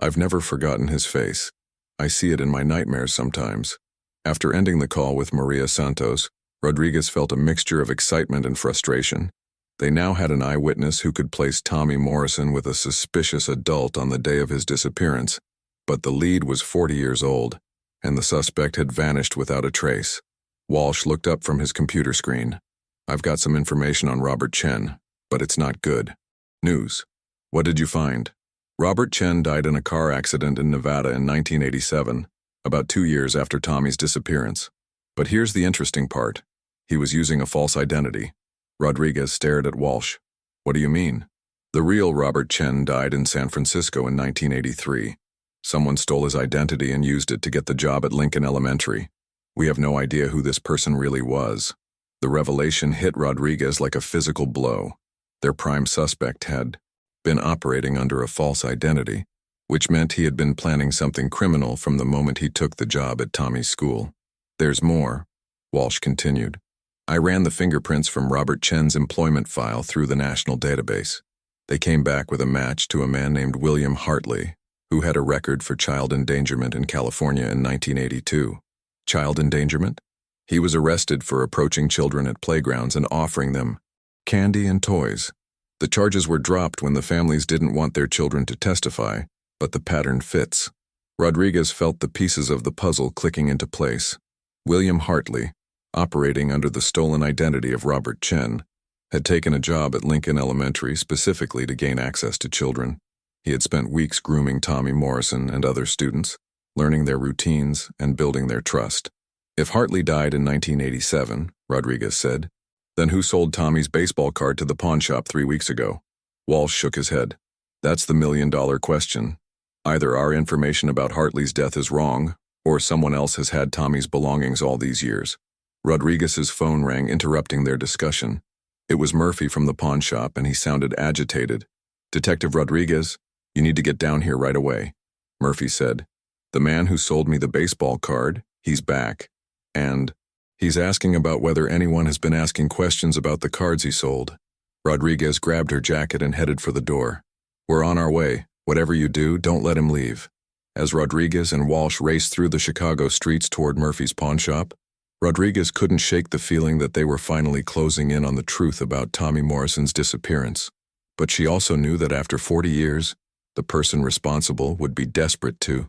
I've never forgotten his face. I see it in my nightmares sometimes. After ending the call with Maria Santos, Rodriguez felt a mixture of excitement and frustration. They now had an eyewitness who could place Tommy Morrison with a suspicious adult on the day of his disappearance, but the lead was 40 years old, and the suspect had vanished without a trace. Walsh looked up from his computer screen. I've got some information on Robert Chen, but it's not good. News. What did you find? Robert Chen died in a car accident in Nevada in 1987, about 2 years after Tommy's disappearance. But here's the interesting part. He was using a false identity. Rodriguez stared at Walsh. What do you mean? The real Robert Chen died in San Francisco in 1983. Someone stole his identity and used it to get the job at Lincoln Elementary. We have no idea who this person really was. The revelation hit Rodriguez like a physical blow. Their prime suspect had been operating under a false identity, which meant he had been planning something criminal from the moment he took the job at Tommy's school. There's more, Walsh continued. I ran the fingerprints from Robert Chen's employment file through the national database. They came back with a match to a man named William Hartley, who had a record for child endangerment in California in 1982. Child endangerment? He was arrested for approaching children at playgrounds and offering them candy and toys. The charges were dropped when the families didn't want their children to testify, but the pattern fits. Rodriguez felt the pieces of the puzzle clicking into place. William Hartley, operating under the stolen identity of Robert Chen, had taken a job at Lincoln Elementary specifically to gain access to children. He had spent weeks grooming Tommy Morrison and other students, learning their routines and building their trust. If Hartley died in 1987, Rodriguez said, then who sold Tommy's baseball card to the pawn shop 3 weeks ago? Walsh shook his head. That's the million-dollar question. Either our information about Hartley's death is wrong, or someone else has had Tommy's belongings all these years. Rodriguez's phone rang, interrupting their discussion. It was Murphy from the pawn shop, and he sounded agitated. Detective Rodriguez, you need to get down here right away, Murphy said. The man who sold me the baseball card, he's back. And he's asking about whether anyone has been asking questions about the cards he sold. Rodriguez grabbed her jacket and headed for the door. We're on our way. Whatever you do, don't let him leave. As Rodriguez and Walsh raced through the Chicago streets toward Murphy's pawn shop, Rodriguez couldn't shake the feeling that they were finally closing in on the truth about Tommy Morrison's disappearance. But she also knew that after 40 years, the person responsible would be desperate to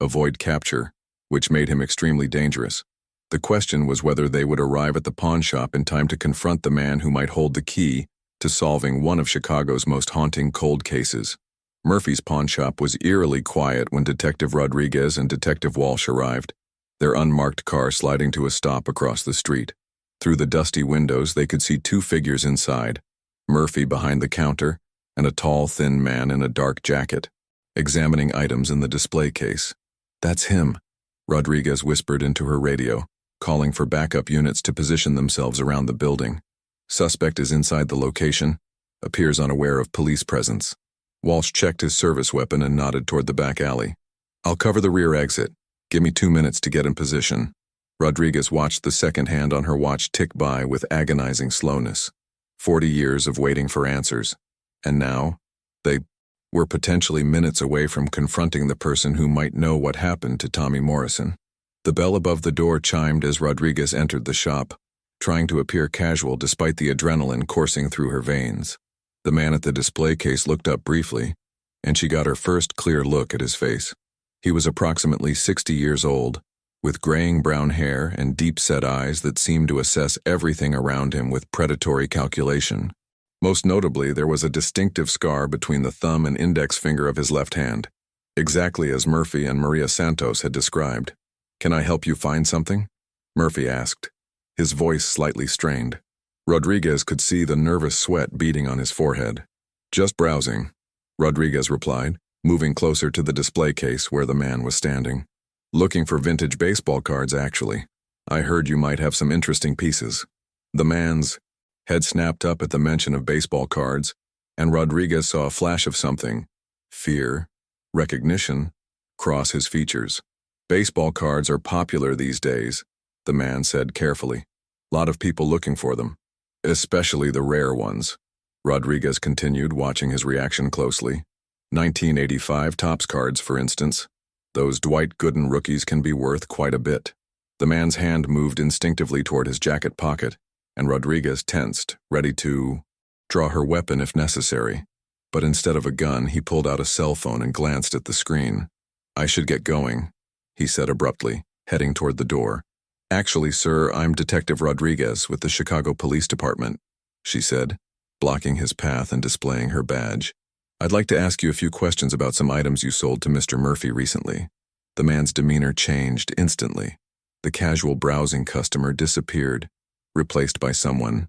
avoid capture, which made him extremely dangerous. The question was whether they would arrive at the pawn shop in time to confront the man who might hold the key to solving one of Chicago's most haunting cold cases. Murphy's pawn shop was eerily quiet when Detective Rodriguez and Detective Walsh arrived, their unmarked car sliding to a stop across the street. Through the dusty windows, they could see 2 figures inside, Murphy behind the counter and a tall, thin man in a dark jacket, examining items in the display case. That's him, Rodriguez whispered into her radio, calling for backup units to position themselves around the building. Suspect is inside the location, appears unaware of police presence. Walsh checked his service weapon and nodded toward the back alley. I'll cover the rear exit. Give me 2 minutes to get in position. Rodriguez watched the second hand on her watch tick by with agonizing slowness. 40 years of waiting for answers. And now, they were potentially minutes away from confronting the person who might know what happened to Tommy Morrison. The bell above the door chimed as Rodriguez entered the shop, trying to appear casual despite the adrenaline coursing through her veins. The man at the display case looked up briefly, and she got her first clear look at his face. He was approximately 60 years old, with graying brown hair and deep-set eyes that seemed to assess everything around him with predatory calculation. Most notably, there was a distinctive scar between the thumb and index finger of his left hand, exactly as Murphy and Maria Santos had described. Can I help you find something? Murphy asked, his voice slightly strained. Rodriguez could see the nervous sweat beading on his forehead. "Just browsing," Rodriguez replied, moving closer to the display case where the man was standing. "Looking for vintage baseball cards, actually. I heard you might have some interesting pieces." The man's head snapped up at the mention of baseball cards, and Rodriguez saw a flash of something, fear, recognition, cross his features. "Baseball cards are popular these days," the man said carefully. "Lot of people looking for them. Especially the rare ones." Rodriguez continued, watching his reaction closely. 1985 Topps cards, for instance. Those Dwight Gooden rookies can be worth quite a bit. The man's hand moved instinctively toward his jacket pocket, and Rodriguez tensed, ready to draw her weapon if necessary. But instead of a gun, he pulled out a cell phone and glanced at the screen. "I should get going," he said abruptly, heading toward the door. "Actually, sir, I'm Detective Rodriguez with the Chicago Police Department," she said, blocking his path and displaying her badge. "I'd like to ask you a few questions about some items you sold to Mr. Murphy recently." The man's demeanor changed instantly. The casual browsing customer disappeared, replaced by someone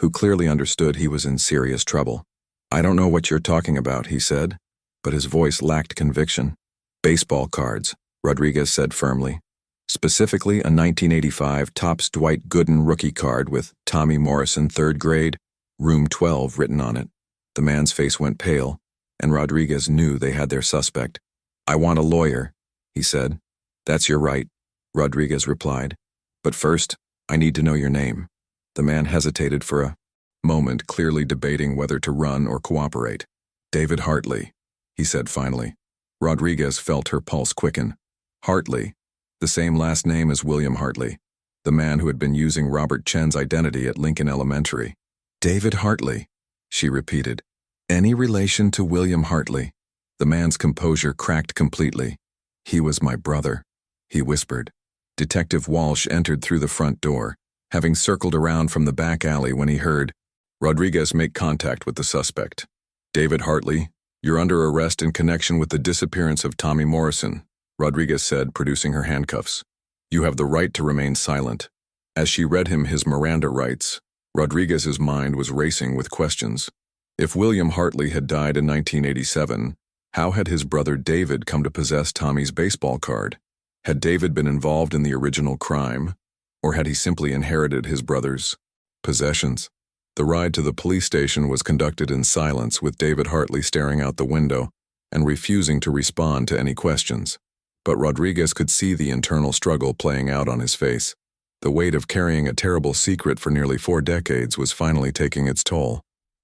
who clearly understood he was in serious trouble. "I don't know what you're talking about," he said, but his voice lacked conviction. "Baseball cards," Rodriguez said firmly. "Specifically a 1985 Topps Dwight Gooden rookie card with Tommy Morrison 3rd grade, room 12 written on it." The man's face went pale, and Rodriguez knew they had their suspect. "I want a lawyer," he said. "That's your right," Rodriguez replied. "But first, I need to know your name." The man hesitated for a moment, clearly debating whether to run or cooperate. "David Hartley," he said finally. Rodriguez felt her pulse quicken. Hartley, the same last name as William Hartley, the man who had been using Robert Chen's identity at Lincoln Elementary. "David Hartley," she repeated. "Any relation to William Hartley?" The man's composure cracked completely. "He was my brother," he whispered. Detective Walsh entered through the front door, having circled around from the back alley when he heard Rodriguez make contact with the suspect. "David Hartley, you're under arrest in connection with the disappearance of Tommy Morrison," Rodriguez said, producing her handcuffs. "You have the right to remain silent." As she read him his Miranda rights, Rodriguez's mind was racing with questions. If William Hartley had died in 1987, how had his brother David come to possess Tommy's baseball card? Had David been involved in the original crime, or had he simply inherited his brother's possessions? The ride to the police station was conducted in silence, with David Hartley staring out the window and refusing to respond to any questions. But Rodriguez could see the internal struggle playing out on his face. The weight of carrying a terrible secret for nearly 4 decades was finally taking its toll.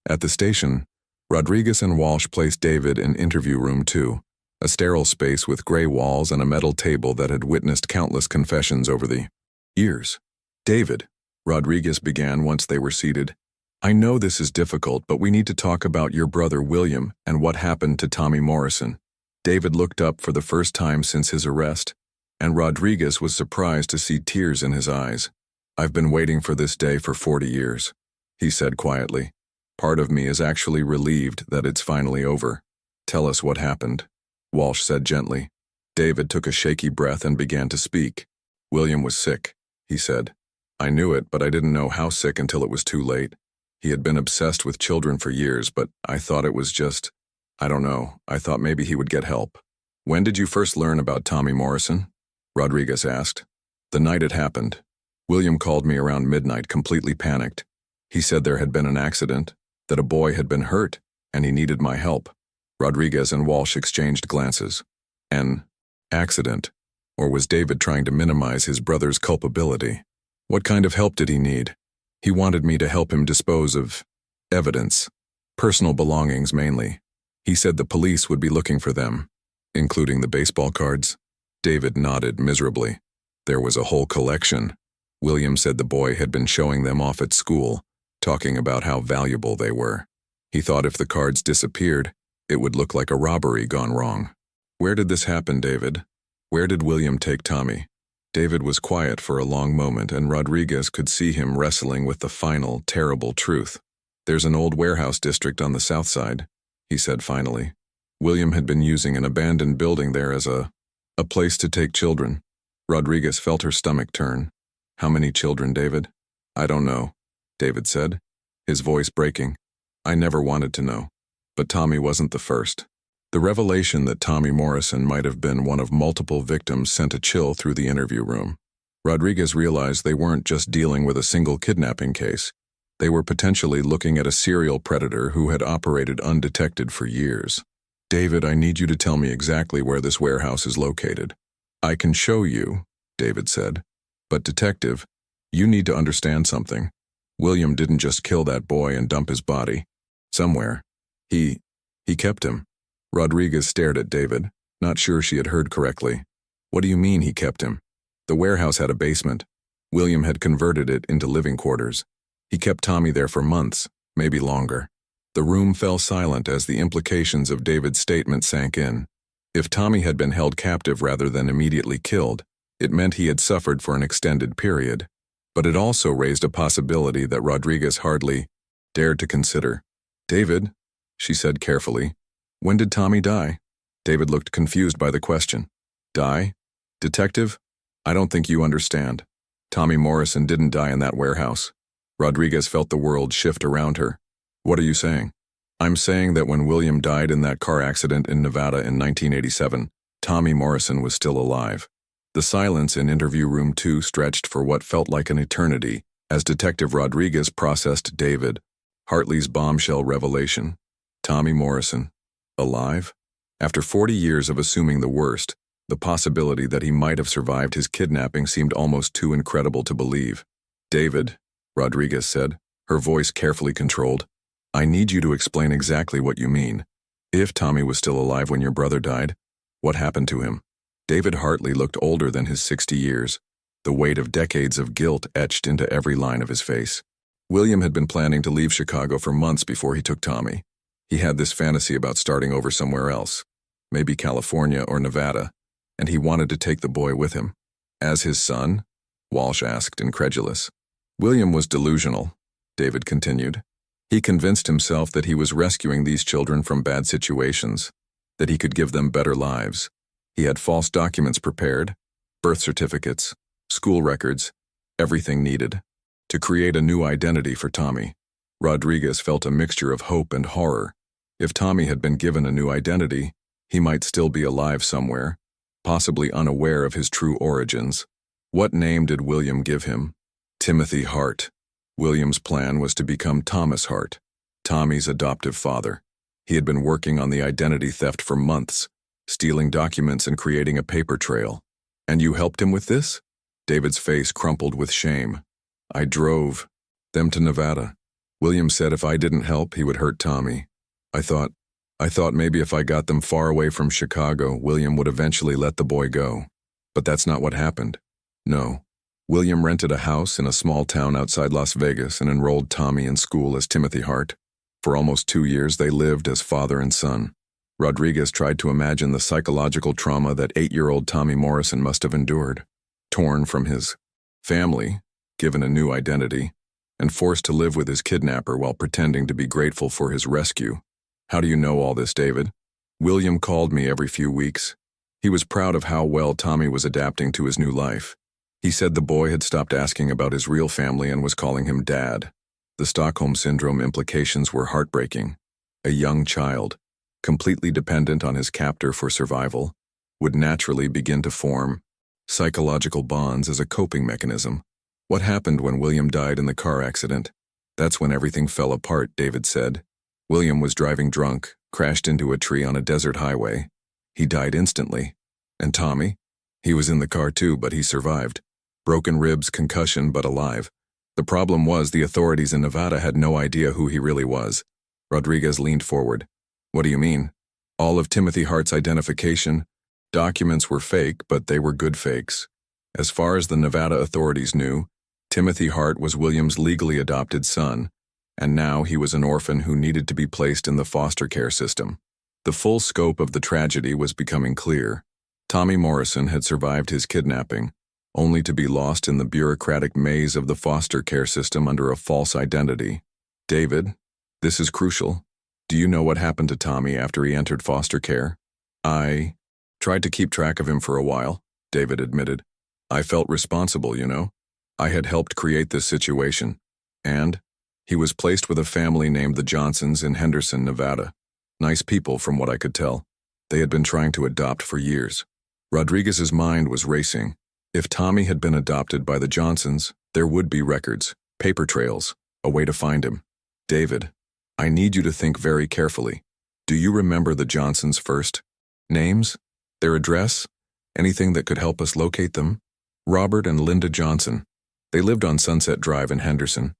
At the station, Rodriguez and Walsh placed David in interview room 2, a sterile space with gray walls and a metal table that had witnessed countless confessions over the years. "David," Rodriguez began once they were seated, "I know this is difficult, but we need to talk about your brother William and what happened to Tommy Morrison." David looked up for the first time since his arrest, and Rodriguez was surprised to see tears in his eyes. "I've been waiting for this day for 40 years, he said quietly. "Part of me is actually relieved that it's finally over." "Tell us what happened," Walsh said gently. David took a shaky breath and began to speak. "William was sick," he said. "I knew it, but I didn't know how sick until it was too late. He had been obsessed with children for years, but I thought it was just, I don't know, I thought maybe he would get help." "When did you first learn about Tommy Morrison?" Rodriguez asked. "The night it happened. William called me around midnight, completely panicked. He said there had been an accident, that a boy had been hurt, and he needed my help." Rodriguez and Walsh exchanged glances. An accident? Or was David trying to minimize his brother's culpability? What kind of help did he need? He wanted me to help him dispose of evidence, personal belongings mainly. He said the police would be looking for them, including the baseball cards. David nodded miserably. There was a whole collection. William said the boy had been showing them off at school, talking about how valuable they were. He thought if the cards disappeared, it would look like a robbery gone wrong. "Where did this happen, David? Where did William take Tommy?" David was quiet for a long moment, and Rodriguez could see him wrestling with the final, terrible truth. "There's an old warehouse district on the south side," he said finally. "William had been using an abandoned building there as a place to take children." Rodriguez felt her stomach turn. "How many children, David?" "I don't know." David said, his voice breaking. I never wanted to know. But Tommy wasn't the first. The revelation that Tommy Morrison might have been one of multiple victims sent a chill through the interview room. Rodriguez realized they weren't just dealing with a single kidnapping case. They were potentially looking at a serial predator who had operated undetected for years. David, I need you to tell me exactly where this warehouse is located. I can show you, David said. But detective, you need to understand something. William didn't just kill that boy and dump his body. Somewhere. He kept him. Rodriguez stared at David, not sure she had heard correctly. What do you mean he kept him? The warehouse had a basement. William had converted it into living quarters. He kept Tommy there for months, maybe longer. The room fell silent as the implications of David's statement sank in. If Tommy had been held captive rather than immediately killed, it meant he had suffered for an extended period. But it also raised a possibility that Rodriguez hardly dared to consider. David, she said carefully, when did Tommy die? David looked confused by the question. Die? Detective? I don't think you understand. Tommy Morrison didn't die in that warehouse. Rodriguez felt the world shift around her. What are you saying? I'm saying that when William died in that car accident in Nevada in 1987, Tommy Morrison was still alive. The silence in interview room 2 stretched for what felt like an eternity as Detective Rodriguez processed David Hartley's bombshell revelation. Tommy Morrison. Alive? After 40 years of assuming the worst, the possibility that he might have survived his kidnapping seemed almost too incredible to believe. David, Rodriguez said, her voice carefully controlled, I need you to explain exactly what you mean. If Tommy was still alive when your brother died, what happened to him? David Hartley looked older than his 60 years, the weight of decades of guilt etched into every line of his face. William had been planning to leave Chicago for months before he took Tommy. He had this fantasy about starting over somewhere else, maybe California or Nevada, and he wanted to take the boy with him. As his son? Walsh asked, incredulous. William was delusional, David continued. He convinced himself that he was rescuing these children from bad situations, that he could give them better lives. He had false documents prepared, birth certificates, school records, everything needed, to create a new identity for Tommy. Rodriguez felt a mixture of hope and horror. If Tommy had been given a new identity, he might still be alive somewhere, possibly unaware of his true origins. What name did William give him? Timothy Hart. William's plan was to become Thomas Hart, Tommy's adoptive father. He had been working on the identity theft for months, stealing documents and creating a paper trail. And you helped him with this? David's face crumpled with shame. I drove them to Nevada. William said if I didn't help, he would hurt Tommy. I thought maybe if I got them far away from Chicago, William would eventually let the boy go. But that's not what happened. No. William rented a house in a small town outside Las Vegas and enrolled Tommy in school as Timothy Hart. For almost 2 years, they lived as father and son. Rodriguez tried to imagine the psychological trauma that 8-year-old Tommy Morrison must have endured. Torn from his family, given a new identity, and forced to live with his kidnapper while pretending to be grateful for his rescue. How do you know all this, David? William called me every few weeks. He was proud of how well Tommy was adapting to his new life. He said the boy had stopped asking about his real family and was calling him Dad. The Stockholm Syndrome implications were heartbreaking. A young child, completely dependent on his captor for survival, would naturally begin to form psychological bonds as a coping mechanism. What happened when William died in the car accident? That's when everything fell apart, David said. William was driving drunk, crashed into a tree on a desert highway. He died instantly. And Tommy? He was in the car too, but he survived. Broken ribs, concussion, but alive. The problem was the authorities in Nevada had no idea who he really was. Rodriguez leaned forward. What do you mean? All of Timothy Hart's identification documents were fake, but they were good fakes. As far as the Nevada authorities knew, Timothy Hart was William's legally adopted son, and now he was an orphan who needed to be placed in the foster care system. The full scope of the tragedy was becoming clear. Tommy Morrison had survived his kidnapping, only to be lost in the bureaucratic maze of the foster care system under a false identity. David, this is crucial. Do you know what happened to Tommy after he entered foster care? I tried to keep track of him for a while, David admitted. I felt responsible, you know. I had helped create this situation. And He was placed with a family named the Johnsons in Henderson, Nevada. Nice people, from what I could tell. They had been trying to adopt for years. Rodriguez's mind was racing. If Tommy had been adopted by the Johnsons, there would be records, paper trails, a way to find him. David, I need you to think very carefully. Do you remember the Johnsons' first names? Their address? Anything that could help us locate them? Robert and Linda Johnson. They lived on Sunset Drive in Henderson.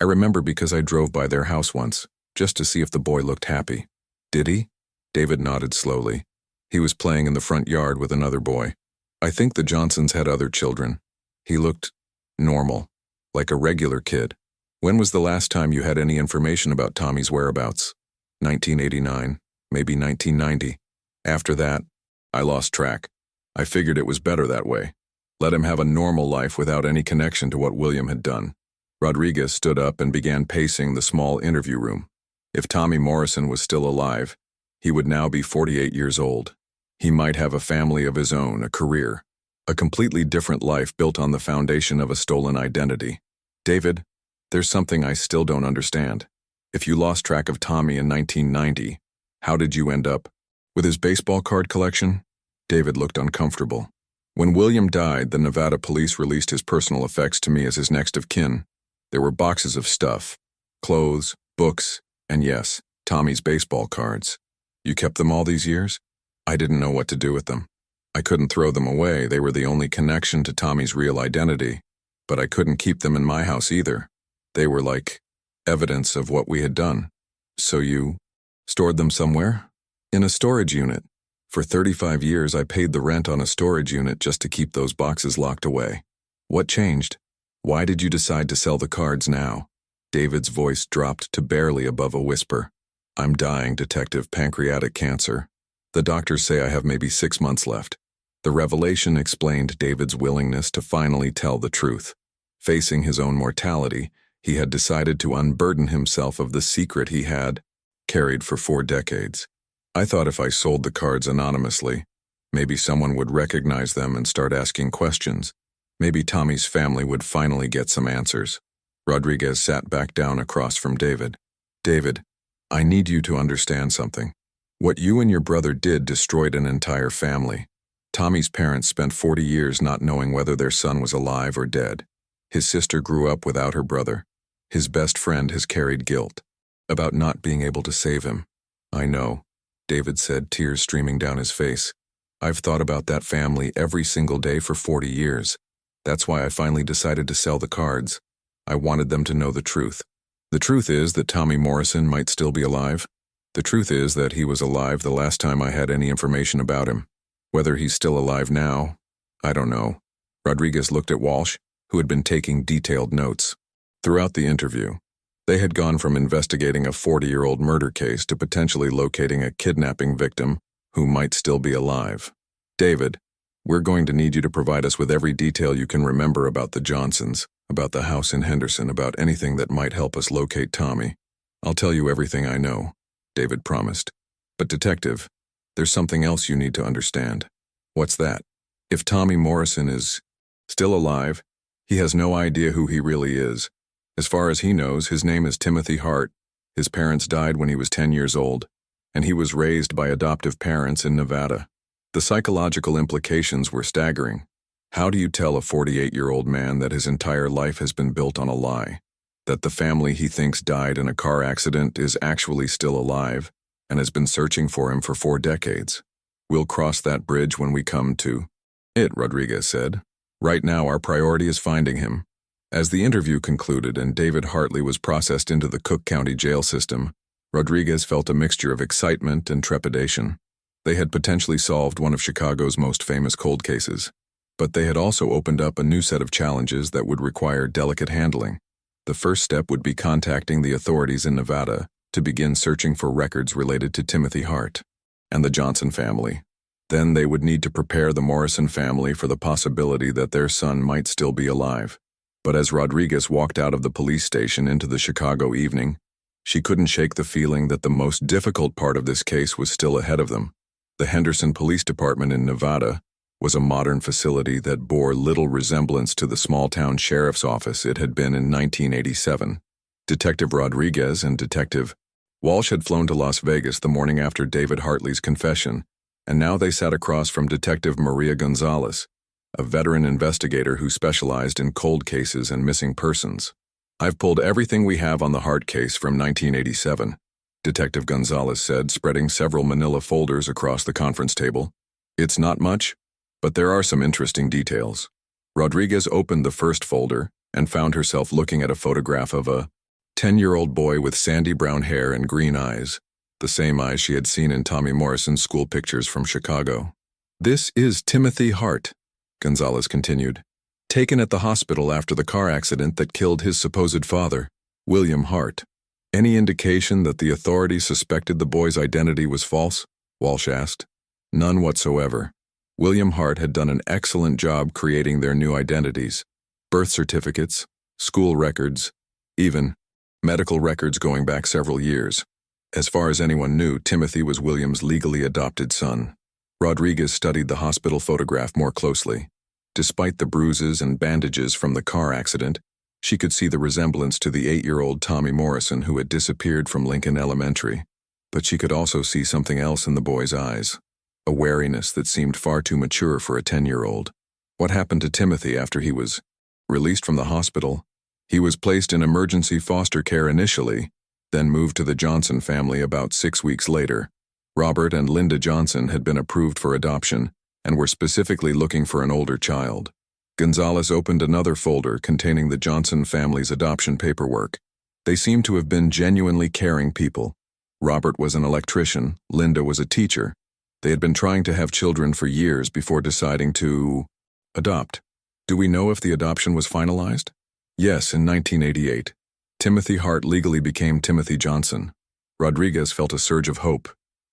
I remember because I drove by their house once, just to see if the boy looked happy. Did he? David nodded slowly. He was playing in the front yard with another boy. I think the Johnsons had other children. He looked normal, like a regular kid. When was the last time you had any information about Tommy's whereabouts? 1989, maybe 1990. After that, I lost track. I figured it was better that way. Let him have a normal life without any connection to what William had done. Rodriguez stood up and began pacing the small interview room. If Tommy Morrison was still alive, he would now be 48 years old. He might have a family of his own, a career, a completely different life built on the foundation of a stolen identity. David, there's something I still don't understand. If you lost track of Tommy in 1990, how did you end up with his baseball card collection? David looked uncomfortable. When William died, the Nevada police released his personal effects to me as his next of kin. There were boxes of stuff, clothes, books, and yes, Tommy's baseball cards. You kept them all these years? I didn't know what to do with them. I couldn't throw them away. They were the only connection to Tommy's real identity. But I couldn't keep them in my house either. They were like evidence of what we had done. So you stored them somewhere? In a storage unit. For 35 years, I paid the rent on a storage unit just to keep those boxes locked away. What changed? Why did you decide to sell the cards now? David's voice dropped to barely above a whisper. I'm dying, Detective, pancreatic cancer. The doctors say I have maybe 6 months left. The revelation explained David's willingness to finally tell the truth. Facing his own mortality, he had decided to unburden himself of the secret he had carried for 4 decades. I thought if I sold the cards anonymously, maybe someone would recognize them and start asking questions. Maybe Tommy's family would finally get some answers. Rodriguez sat back down across from David. David, I need you to understand something. What you and your brother did destroyed an entire family. Tommy's parents spent 40 years not knowing whether their son was alive or dead. His sister grew up without her brother. His best friend has carried guilt about not being able to save him. I know, David said, tears streaming down his face. I've thought about that family every single day for 40 years. That's why I finally decided to sell the cards. I wanted them to know the truth. The truth is that Tommy Morrison might still be alive. The truth is that he was alive the last time I had any information about him. Whether he's still alive now, I don't know. Rodriguez looked at Walsh, who had been taking detailed notes. Throughout the interview, they had gone from investigating a 40-year-old murder case to potentially locating a kidnapping victim who might still be alive. David, we're going to need you to provide us with every detail you can remember about the Johnsons, about the house in Henderson, about anything that might help us locate Tommy. I'll tell you everything I know, David promised. But Detective, there's something else you need to understand. What's that? If Tommy Morrison is still alive, he has no idea who he really is. As far as he knows, his name is Timothy Hart. His parents died when he was 10 years old, and he was raised by adoptive parents in Nevada. The psychological implications were staggering. How do you tell a 48-year-old man that his entire life has been built on a lie? That the family he thinks died in a car accident is actually still alive and has been searching for him for 4 decades? We'll cross that bridge when we come to it, Rodriguez said. Right now our priority is finding him. As the interview concluded and David Hartley was processed into the Cook County jail system, Rodriguez felt a mixture of excitement and trepidation. They had potentially solved one of Chicago's most famous cold cases, but they had also opened up a new set of challenges that would require delicate handling. The first step would be contacting the authorities in Nevada to begin searching for records related to Timothy Hart and the Johnson family. Then they would need to prepare the Morrison family for the possibility that their son might still be alive. But as Rodriguez walked out of the police station into the Chicago evening, she couldn't shake the feeling that the most difficult part of this case was still ahead of them. The Henderson Police Department in Nevada was a modern facility that bore little resemblance to the small-town sheriff's office it had been in 1987. Detective Rodriguez and Detective Walsh had flown to Las Vegas the morning after David Hartley's confession, and now they sat across from Detective Maria Gonzalez, a veteran investigator who specialized in cold cases and missing persons. "I've pulled everything we have on the Hart case from 1987, Detective Gonzalez said, spreading several manila folders across the conference table. "It's not much, but there are some interesting details." Rodriguez opened the first folder and found herself looking at a photograph of a 10-year-old boy with sandy brown hair and green eyes, the same eyes she had seen in Tommy Morrison's school pictures from Chicago. "This is Timothy Hart," Gonzalez continued, "taken at the hospital after the car accident that killed his supposed father, William Hart." "Any indication that the authorities suspected the boy's identity was false?" Walsh asked. "None whatsoever. William Hart had done an excellent job creating their new identities. Birth certificates, school records, even medical records going back several years. As far as anyone knew, Timothy was William's legally adopted son." Rodriguez studied the hospital photograph more closely. Despite the bruises and bandages from the car accident, she could see the resemblance to the 8-year-old Tommy Morrison who had disappeared from Lincoln Elementary. But she could also see something else in the boy's eyes, a wariness that seemed far too mature for a 10-year-old. What happened to Timothy after he was released from the hospital? He was placed in emergency foster care initially, then moved to the Johnson family about 6 weeks later. Robert and Linda Johnson had been approved for adoption and were specifically looking for an older child. Gonzalez opened another folder containing the Johnson family's adoption paperwork. They seemed to have been genuinely caring people. Robert was an electrician, Linda was a teacher. They had been trying to have children for years before deciding to adopt. Do we know if the adoption was finalized? Yes, in 1988. Timothy Hart legally became Timothy Johnson. Rodriguez felt a surge of hope.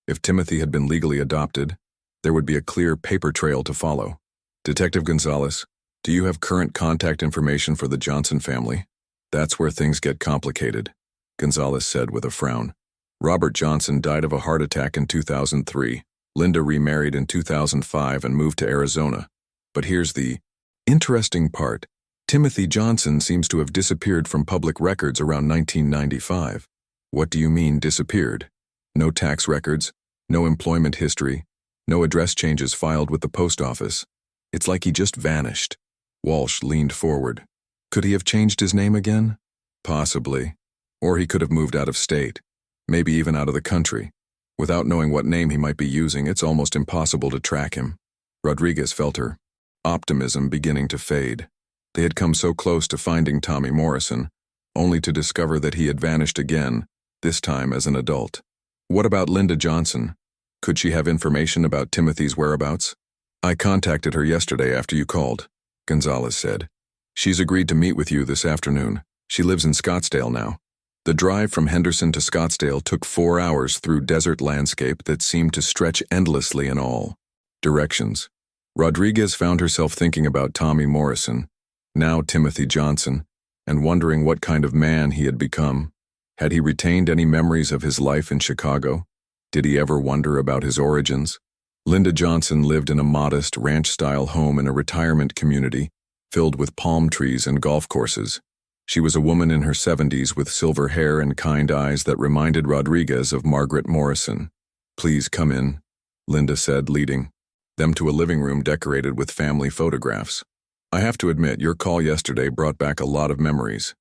If Timothy had been legally adopted, there would be a clear paper trail to follow. "Detective Gonzalez, do you have current contact information for the Johnson family?" "That's where things get complicated," Gonzalez said with a frown. "Robert Johnson died of a heart attack in 2003. Linda remarried in 2005 and moved to Arizona. But here's the interesting part. Timothy Johnson seems to have disappeared from public records around 1995. "What do you mean, disappeared?" "No tax records, no employment history, no address changes filed with the post office. It's like he just vanished." Walsh leaned forward. "Could he have changed his name again?" "Possibly. Or he could have moved out of state, maybe even out of the country. Without knowing what name he might be using, it's almost impossible to track him." Rodriguez felt her optimism beginning to fade. They had come so close to finding Tommy Morrison, only to discover that he had vanished again, this time as an adult. "What about Linda Johnson? Could she have information about Timothy's whereabouts?" "I contacted her yesterday after you called," Gonzalez said. "She's agreed to meet with you this afternoon. She lives in Scottsdale now." The drive from Henderson to Scottsdale took 4 hours through desert landscape that seemed to stretch endlessly in all directions. Rodriguez found herself thinking about Tommy Morrison, now Timothy Johnson, and wondering what kind of man he had become. Had he retained any memories of his life in Chicago? Did he ever wonder about his origins? Linda Johnson lived in a modest, ranch-style home in a retirement community filled with palm trees and golf courses. She was a woman in her 70s with silver hair and kind eyes that reminded Rodriguez of Margaret Morrison. "Please come in," Linda said, leading them to a living room decorated with family photographs. "I have to admit, your call yesterday brought back a lot of memories.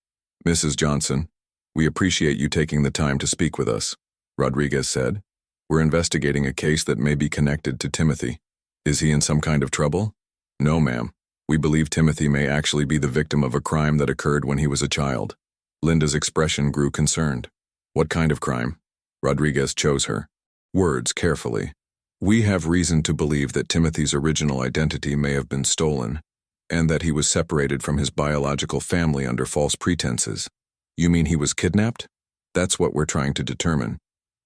Mrs. Johnson, we appreciate you taking the time to speak with us," Rodriguez said. "We're investigating a case that may be connected to Timothy. Is he in some kind of trouble?" "No, ma'am. We believe Timothy may actually be the victim of a crime that occurred when he was a child." Linda's expression grew concerned. "What kind of crime?" Rodriguez chose her words carefully. "We have reason to believe that Timothy's original identity may have been stolen, and that he was separated from his biological family under false pretenses." "You mean he was kidnapped?" "That's what we're trying to determine.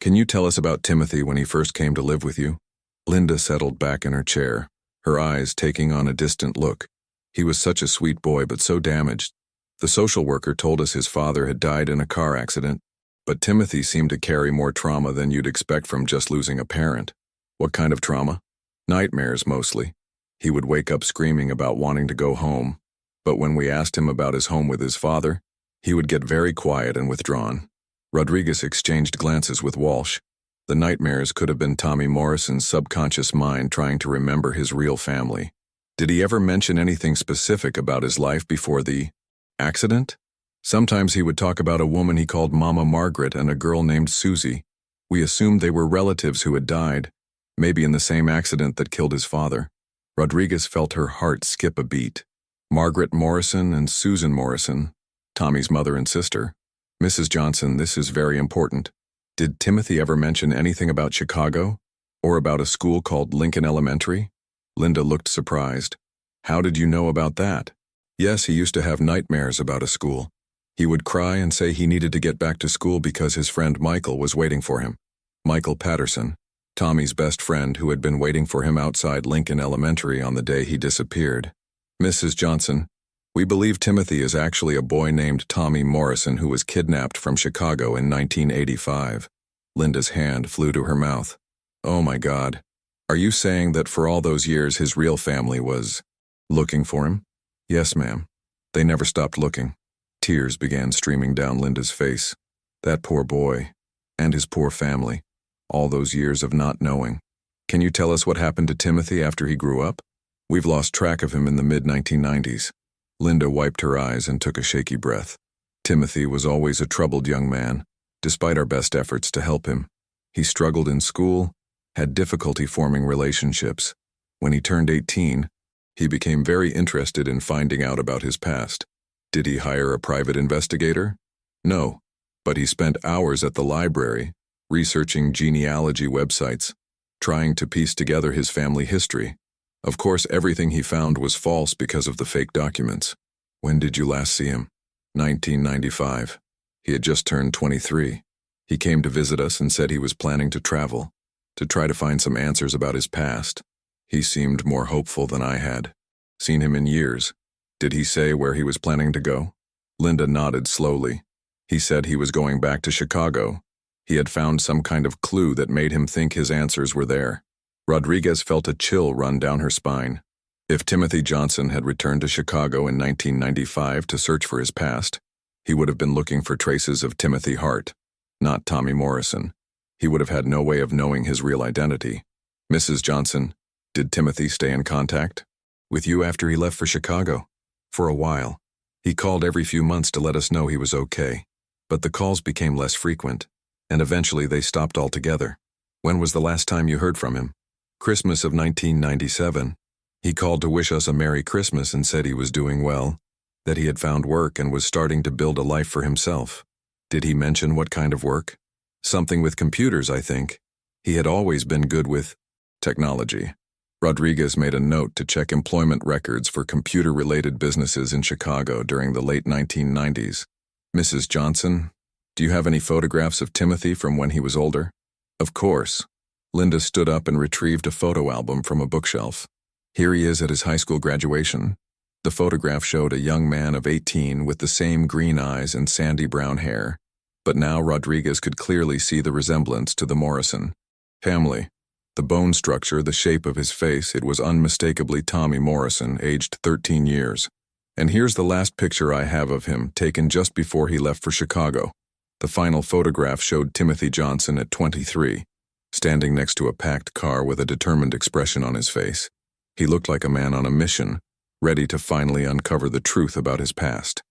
Can you tell us about Timothy when he first came to live with you?" Linda settled back in her chair, her eyes taking on a distant look. "He was such a sweet boy, but so damaged. The social worker told us his father had died in a car accident, but Timothy seemed to carry more trauma than you'd expect from just losing a parent." "What kind of trauma?" "Nightmares, mostly. He would wake up screaming about wanting to go home, but when we asked him about his home with his father, He would get very quiet and withdrawn. Rodriguez exchanged glances with Walsh. The nightmares could have been Tommy Morrison's subconscious mind trying to remember his real family. Did he ever mention anything specific about his life before the accident? Sometimes he would talk about a woman he called Mama Margaret and a girl named Susie. We assumed they were relatives who had died, maybe in the same accident that killed his father. Rodriguez felt her heart skip a beat. Margaret Morrison and Susan Morrison, Tommy's mother and sister. Mrs. Johnson, this is very important. Did Timothy ever mention anything about Chicago? Or about a school called Lincoln Elementary? Linda looked surprised. How did you know about that? Yes, he used to have nightmares about a school. He would cry and say he needed to get back to school because his friend Michael was waiting for him. Michael Patterson, Tommy's best friend who had been waiting for him outside Lincoln Elementary on the day he disappeared. Mrs. Johnson, we believe Timothy is actually a boy named Tommy Morrison who was kidnapped from Chicago in 1985. Linda's hand flew to her mouth. Oh my God. Are you saying that for all those years his real family was looking for him? Yes, ma'am. They never stopped looking. Tears began streaming down Linda's face. That poor boy. And his poor family. All those years of not knowing. Can you tell us what happened to Timothy after he grew up? We've lost track of him in the mid-1990s. Linda wiped her eyes and took a shaky breath. Timothy was always a troubled young man, despite our best efforts to help him. He struggled in school, had difficulty forming relationships. When he turned 18, he became very interested in finding out about his past. Did he hire a private investigator? No, but he spent hours at the library, researching genealogy websites, trying to piece together his family history. Of course, everything he found was false because of the fake documents. When did you last see him? 1995. He had just turned 23. He came to visit us and said he was planning to travel, to try to find some answers about his past. He seemed more hopeful than I had. Seen him in years. Did he say where he was planning to go? Linda nodded slowly. He said he was going back to Chicago. He had found some kind of clue that made him think his answers were there. Rodriguez felt a chill run down her spine. If Timothy Johnson had returned to Chicago in 1995 to search for his past, he would have been looking for traces of Timothy Hart, not Tommy Morrison. He would have had no way of knowing his real identity. Mrs. Johnson, did Timothy stay in contact with you after he left for Chicago? For a while. He called every few months to let us know he was okay. But the calls became less frequent, and eventually they stopped altogether. When was the last time you heard from him? Christmas of 1997. He called to wish us a Merry Christmas and said he was doing well, that he had found work and was starting to build a life for himself. Did he mention what kind of work? Something with computers, I think. He had always been good with technology. Rodriguez made a note to check employment records for computer-related businesses in Chicago during the late 1990s. Mrs. Johnson, do you have any photographs of Timothy from when he was older? Of course. Linda stood up and retrieved a photo album from a bookshelf. Here he is at his high school graduation. The photograph showed a young man of 18 with the same green eyes and sandy brown hair, but now Rodriguez could clearly see the resemblance to the Morrison family. The bone structure, the shape of his face, it was unmistakably Tommy Morrison, aged 13 years. And here's the last picture I have of him, taken just before he left for Chicago. The final photograph showed Timothy Johnson at 23, standing next to a packed car with a determined expression on his face. He looked like a man on a mission, ready to finally uncover the truth about his past.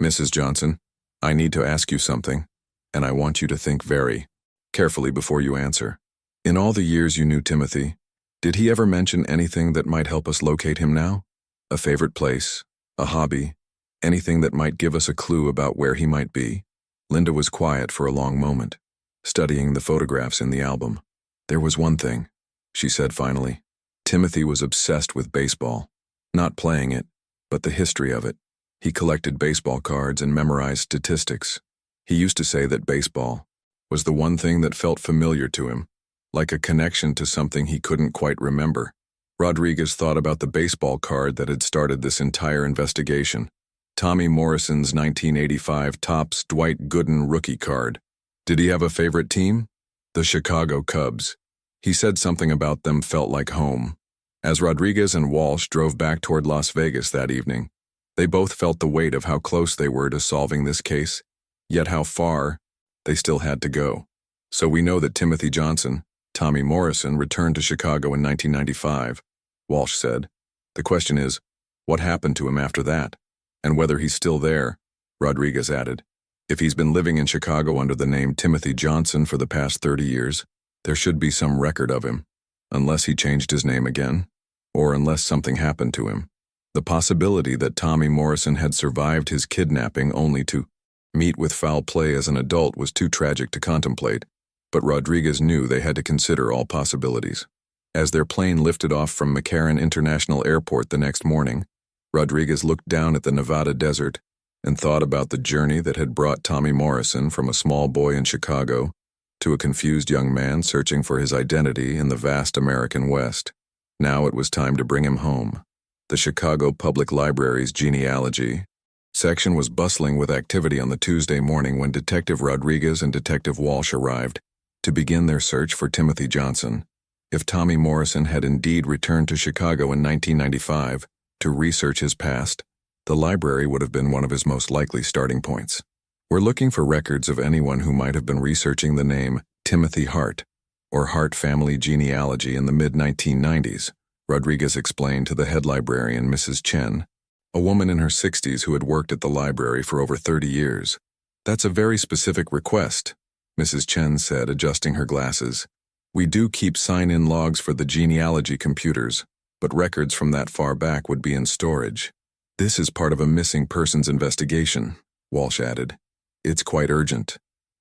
Mrs. Johnson, I need to ask you something, and I want you to think very carefully before you answer. In all the years you knew Timothy, did he ever mention anything that might help us locate him now? A favorite place, a hobby, anything that might give us a clue about where he might be? Linda was quiet for a long moment, studying the photographs in the album. There was one thing, she said finally. Timothy was obsessed with baseball. Not playing it, but the history of it. He collected baseball cards and memorized statistics. He used to say that baseball was the one thing that felt familiar to him, like a connection to something he couldn't quite remember. Rodriguez thought about the baseball card that had started this entire investigation. Tommy Morrison's 1985 Topps Dwight Gooden rookie card. Did he have a favorite team? The Chicago Cubs. He said something about them felt like home. As Rodriguez and Walsh drove back toward Las Vegas that evening, They both felt the weight of how close they were to solving this case, yet how far they still had to go. So we know that Timothy Johnson, Tommy Morrison, returned to Chicago in 1995, Walsh said. The question is, what happened to him after that? And whether he's still there, Rodriguez added. If he's been living in Chicago under the name Timothy Johnson for the past 30 years, there should be some record of him, unless he changed his name again, or unless something happened to him. The possibility that Tommy Morrison had survived his kidnapping only to meet with foul play as an adult was too tragic to contemplate, but Rodriguez knew they had to consider all possibilities. As their plane lifted off from McCarran International Airport the next morning, Rodriguez looked down at the Nevada desert and thought about the journey that had brought Tommy Morrison from a small boy in Chicago to a confused young man searching for his identity in the vast American West. Now it was time to bring him home. The Chicago Public Library's genealogy section was bustling with activity on the Tuesday morning when Detective Rodriguez and Detective Walsh arrived to begin their search for Timothy Johnson. If Tommy Morrison had indeed returned to Chicago in 1995 to research his past, the library would have been one of his most likely starting points. We're looking for records of anyone who might have been researching the name Timothy Hart or Hart family genealogy in the mid-1990s, Rodriguez explained to the head librarian, Mrs. Chen, a woman in her 60s who had worked at the library for over 30 years. That's a very specific request, Mrs. Chen said, adjusting her glasses. We do keep sign-in logs for the genealogy computers, but records from that far back would be in storage. This is part of a missing persons investigation, Walsh added. It's quite urgent.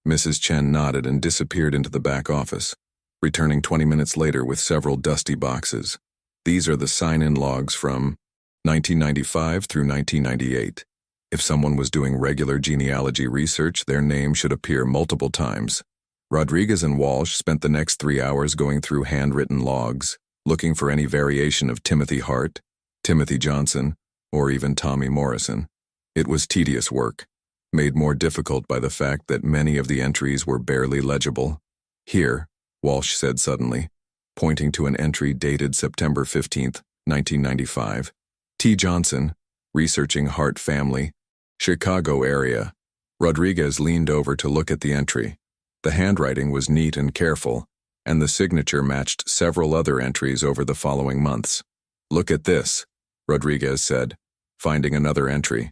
Mrs. Chen nodded and disappeared into the back office, returning 20 minutes later with several dusty boxes. These are the sign-in logs from 1995 through 1998. If someone was doing regular genealogy research, their name should appear multiple times. Rodriguez and Walsh spent the next 3 hours going through handwritten logs, looking for any variation of Timothy Hart, Timothy Johnson, or even Tommy Morrison. It was tedious work, made more difficult by the fact that many of the entries were barely legible. Here, Walsh said suddenly, pointing to an entry dated September 15, 1995. T. Johnson, researching Hart family, Chicago area. Rodriguez leaned over to look at the entry. The handwriting was neat and careful, and the signature matched several other entries over the following months. Look at this, Rodriguez said, finding another entry.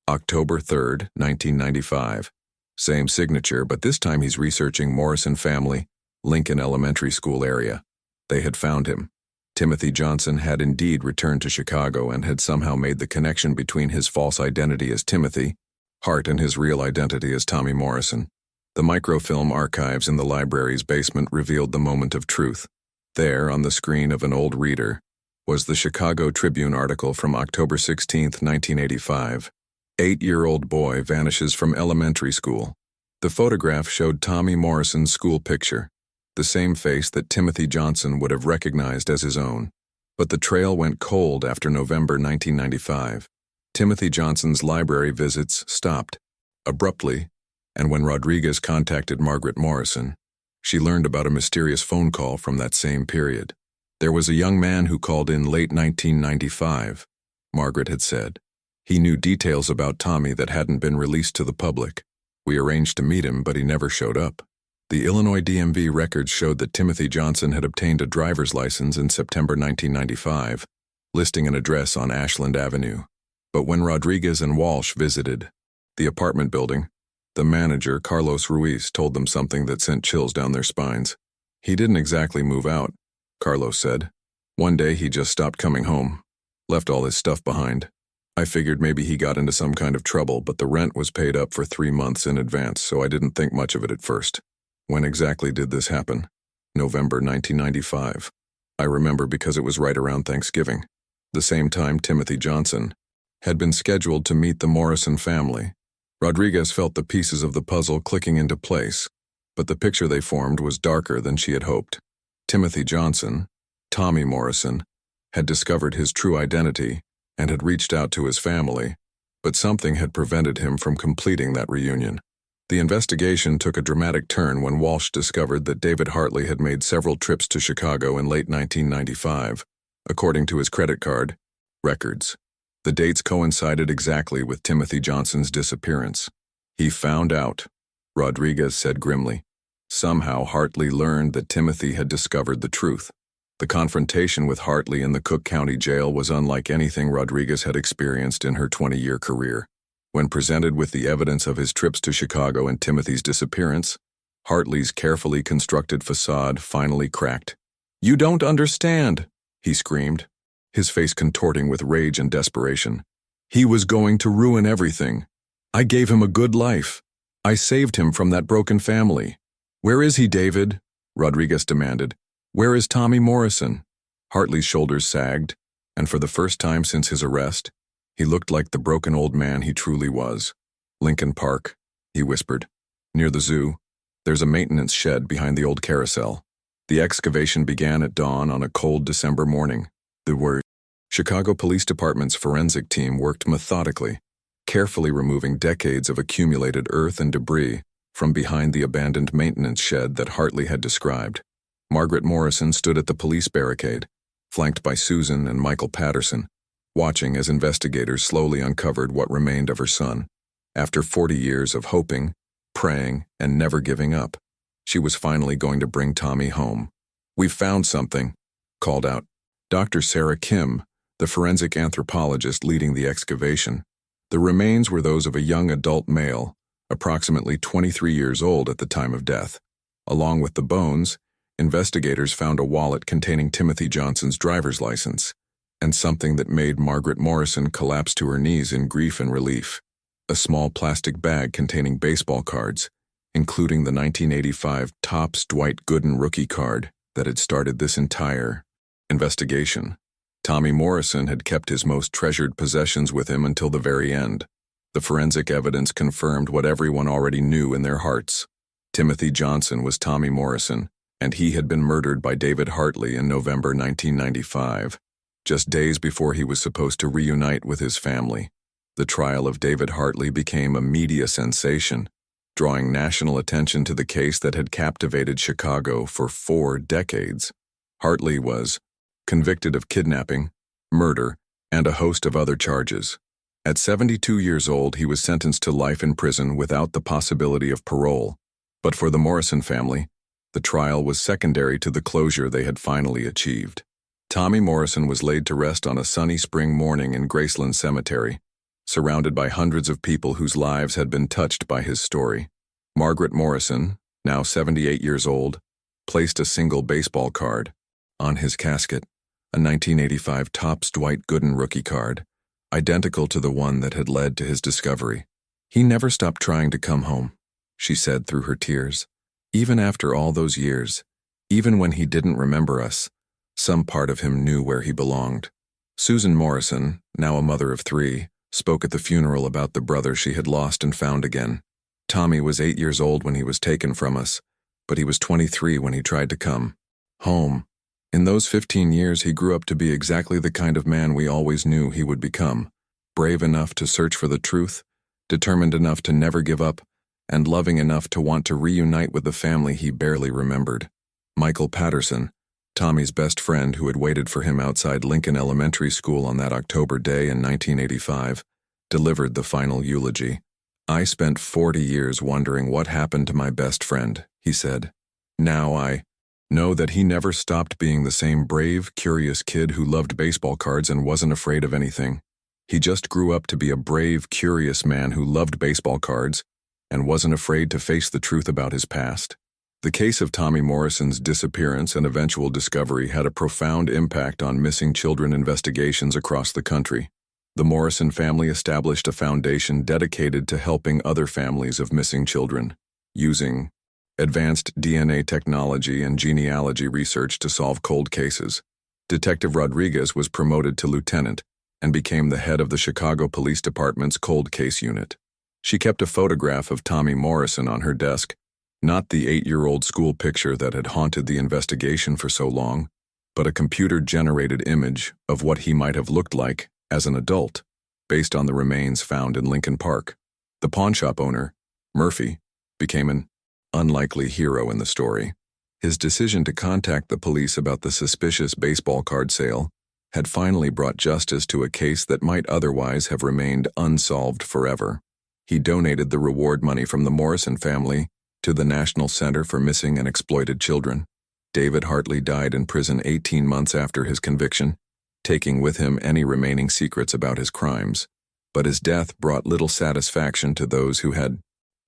October 3, 1995. Same signature, but this time he's researching Morrison family, Lincoln Elementary School area. They had found him. Timothy Johnson had indeed returned to Chicago and had somehow made the connection between his false identity as Timothy Hart and his real identity as Tommy Morrison. The microfilm archives in the library's basement revealed the moment of truth. There, on the screen of an old reader, was the Chicago Tribune article from October 16, 1985. 8-year-old boy vanishes from elementary school. The photograph showed Tommy Morrison's school picture, the same face that Timothy Johnson would have recognized as his own. But the trail went cold after November 1995. Timothy Johnson's library visits stopped abruptly, and when Rodriguez contacted Margaret Morrison, she learned about a mysterious phone call from that same period. There was a young man who called in late 1995, Margaret had said. He knew details about Tommy that hadn't been released to the public. We arranged to meet him, but he never showed up. The Illinois DMV records showed that Timothy Johnson had obtained a driver's license in September 1995, listing an address on Ashland Avenue. But when Rodriguez and Walsh visited the apartment building, the manager, Carlos Ruiz, told them something that sent chills down their spines. He didn't exactly move out, Carlos said. One day he just stopped coming home, left all his stuff behind. I figured maybe he got into some kind of trouble, but the rent was paid up for 3 months in advance, so I didn't think much of it at first. When exactly did this happen? November 1995. I remember because it was right around Thanksgiving, the same time Timothy Johnson had been scheduled to meet the Morrison family. Rodriguez felt the pieces of the puzzle clicking into place, but the picture they formed was darker than she had hoped. Timothy Johnson, Tommy Morrison, had discovered his true identity and had reached out to his family, but something had prevented him from completing that reunion. The investigation took a dramatic turn when Walsh discovered that David Hartley had made several trips to Chicago in late 1995, according to his credit card records. The dates coincided exactly with Timothy Johnson's disappearance. He found out, Rodriguez said grimly. Somehow Hartley learned that Timothy had discovered the truth. The confrontation with Hartley in the Cook County Jail was unlike anything Rodriguez had experienced in her 20-year career. When presented with the evidence of his trips to Chicago and Timothy's disappearance, Hartley's carefully constructed facade finally cracked. "You don't understand," he screamed, his face contorting with rage and desperation. "He was going to ruin everything. I gave him a good life. I saved him from that broken family. Where is he, David?" Rodriguez demanded. "Where is Tommy Morrison?" Hartley's shoulders sagged, and for the first time since his arrest, he looked like the broken old man he truly was. "Lincoln Park," he whispered. "Near the zoo. There's a maintenance shed behind the old carousel." The excavation began at dawn on a cold December morning. The Chicago Police Department's forensic team worked methodically, carefully removing decades of accumulated earth and debris from behind the abandoned maintenance shed that Hartley had described. Margaret Morrison stood at the police barricade, flanked by Susan and Michael Patterson, watching as investigators slowly uncovered what remained of her son. After 40 years of hoping, praying, and never giving up, she was finally going to bring Tommy home. "We've found something," called out Dr. Sarah Kim, the forensic anthropologist leading the excavation. The remains were those of a young adult male, approximately 23 years old at the time of death. Along with the bones, investigators found a wallet containing Timothy Johnson's driver's license, and something that made Margaret Morrison collapse to her knees in grief and relief: a small plastic bag containing baseball cards, including the 1985 Topps Dwight Gooden rookie card that had started this entire investigation. Tommy Morrison had kept his most treasured possessions with him until the very end. The forensic evidence confirmed what everyone already knew in their hearts. Timothy Johnson was Tommy Morrison, and he had been murdered by David Hartley in November 1995, just days before he was supposed to reunite with his family. The trial of David Hartley became a media sensation, drawing national attention to the case that had captivated Chicago for 4 decades. Hartley was convicted of kidnapping, murder, and a host of other charges. At 72 years old, he was sentenced to life in prison without the possibility of parole. But for the Morrison family, the trial was secondary to the closure they had finally achieved. Tommy Morrison was laid to rest on a sunny spring morning in Graceland Cemetery, surrounded by hundreds of people whose lives had been touched by his story. Margaret Morrison, now 78 years old, placed a single baseball card on his casket, a 1985 Topps Dwight Gooden rookie card, identical to the one that had led to his discovery. "He never stopped trying to come home," she said through her tears. "Even after all those years, even when he didn't remember us, some part of him knew where he belonged." Susan Morrison, now a mother of 3, spoke at the funeral about the brother she had lost and found again. "Tommy was 8 years old when he was taken from us, but he was 23 when he tried to come home. In those 15 years, he grew up to be exactly the kind of man we always knew he would become: brave enough to search for the truth, determined enough to never give up, and loving enough to want to reunite with the family he barely remembered." Michael Patterson, Tommy's best friend who had waited for him outside Lincoln Elementary School on that October day in 1985, delivered the final eulogy. "I spent 40 years wondering what happened to my best friend," he said. "Now I know that he never stopped being the same brave, curious kid who loved baseball cards and wasn't afraid of anything. He just grew up to be a brave, curious man who loved baseball cards and wasn't afraid to face the truth about his past." The case of Tommy Morrison's disappearance and eventual discovery had a profound impact on missing children investigations across the country. The Morrison family established a foundation dedicated to helping other families of missing children, using advanced DNA technology and genealogy research to solve cold cases. Detective Rodriguez was promoted to lieutenant and became the head of the Chicago Police Department's cold case unit. She kept a photograph of Tommy Morrison on her desk, not the 8-year-old school picture that had haunted the investigation for so long, but a computer-generated image of what he might have looked like as an adult, based on the remains found in Lincoln Park. The pawnshop owner, Murphy, became an unlikely hero in the story. His decision to contact the police about the suspicious baseball card sale had finally brought justice to a case that might otherwise have remained unsolved forever. He donated the reward money from the Morrison family to the National Center for Missing and Exploited Children. David Hartley died in prison 18 months after his conviction, taking with him any remaining secrets about his crimes. But his death brought little satisfaction to those who had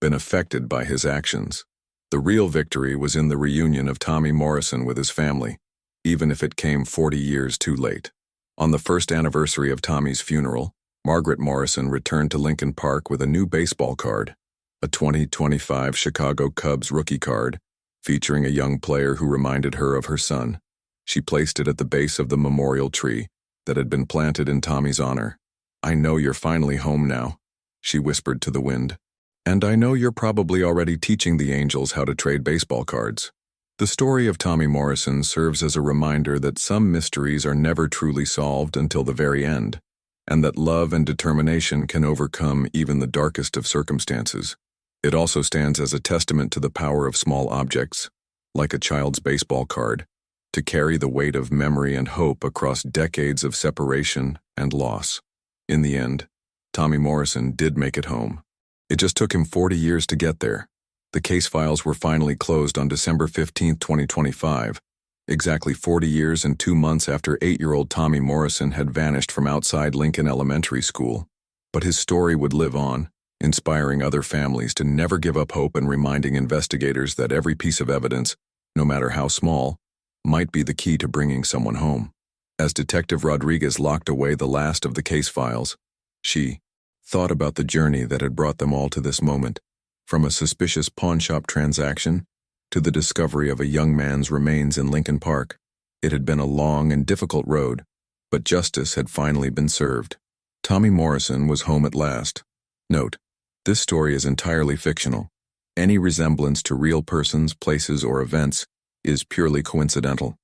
been affected by his actions. The real victory was in the reunion of Tommy Morrison with his family, even if it came 40 years too late. On the first anniversary of Tommy's funeral, Margaret Morrison returned to Lincoln Park with a new baseball card, a 2025 Chicago Cubs rookie card, featuring a young player who reminded her of her son. She placed it at the base of the memorial tree that had been planted in Tommy's honor. "I know you're finally home now," she whispered to the wind. "And I know you're probably already teaching the angels how to trade baseball cards." The story of Tommy Morrison serves as a reminder that some mysteries are never truly solved until the very end, and that love and determination can overcome even the darkest of circumstances. It also stands as a testament to the power of small objects, like a child's baseball card, to carry the weight of memory and hope across decades of separation and loss. In the end, Tommy Morrison did make it home. It just took him 40 years to get there. The case files were finally closed on December 15, 2025, exactly 40 years and 2 months after 8-year-old Tommy Morrison had vanished from outside Lincoln Elementary School. But his story would live on, inspiring other families to never give up hope and reminding investigators that every piece of evidence, no matter how small, might be the key to bringing someone home. As Detective Rodriguez locked away the last of the case files, she thought about the journey that had brought them all to this moment, from a suspicious pawnshop transaction to the discovery of a young man's remains in Lincoln Park. It had been a long and difficult road, but justice had finally been served. Tommy Morrison was home at last. Note: this story is entirely fictional. Any resemblance to real persons, places, or events is purely coincidental.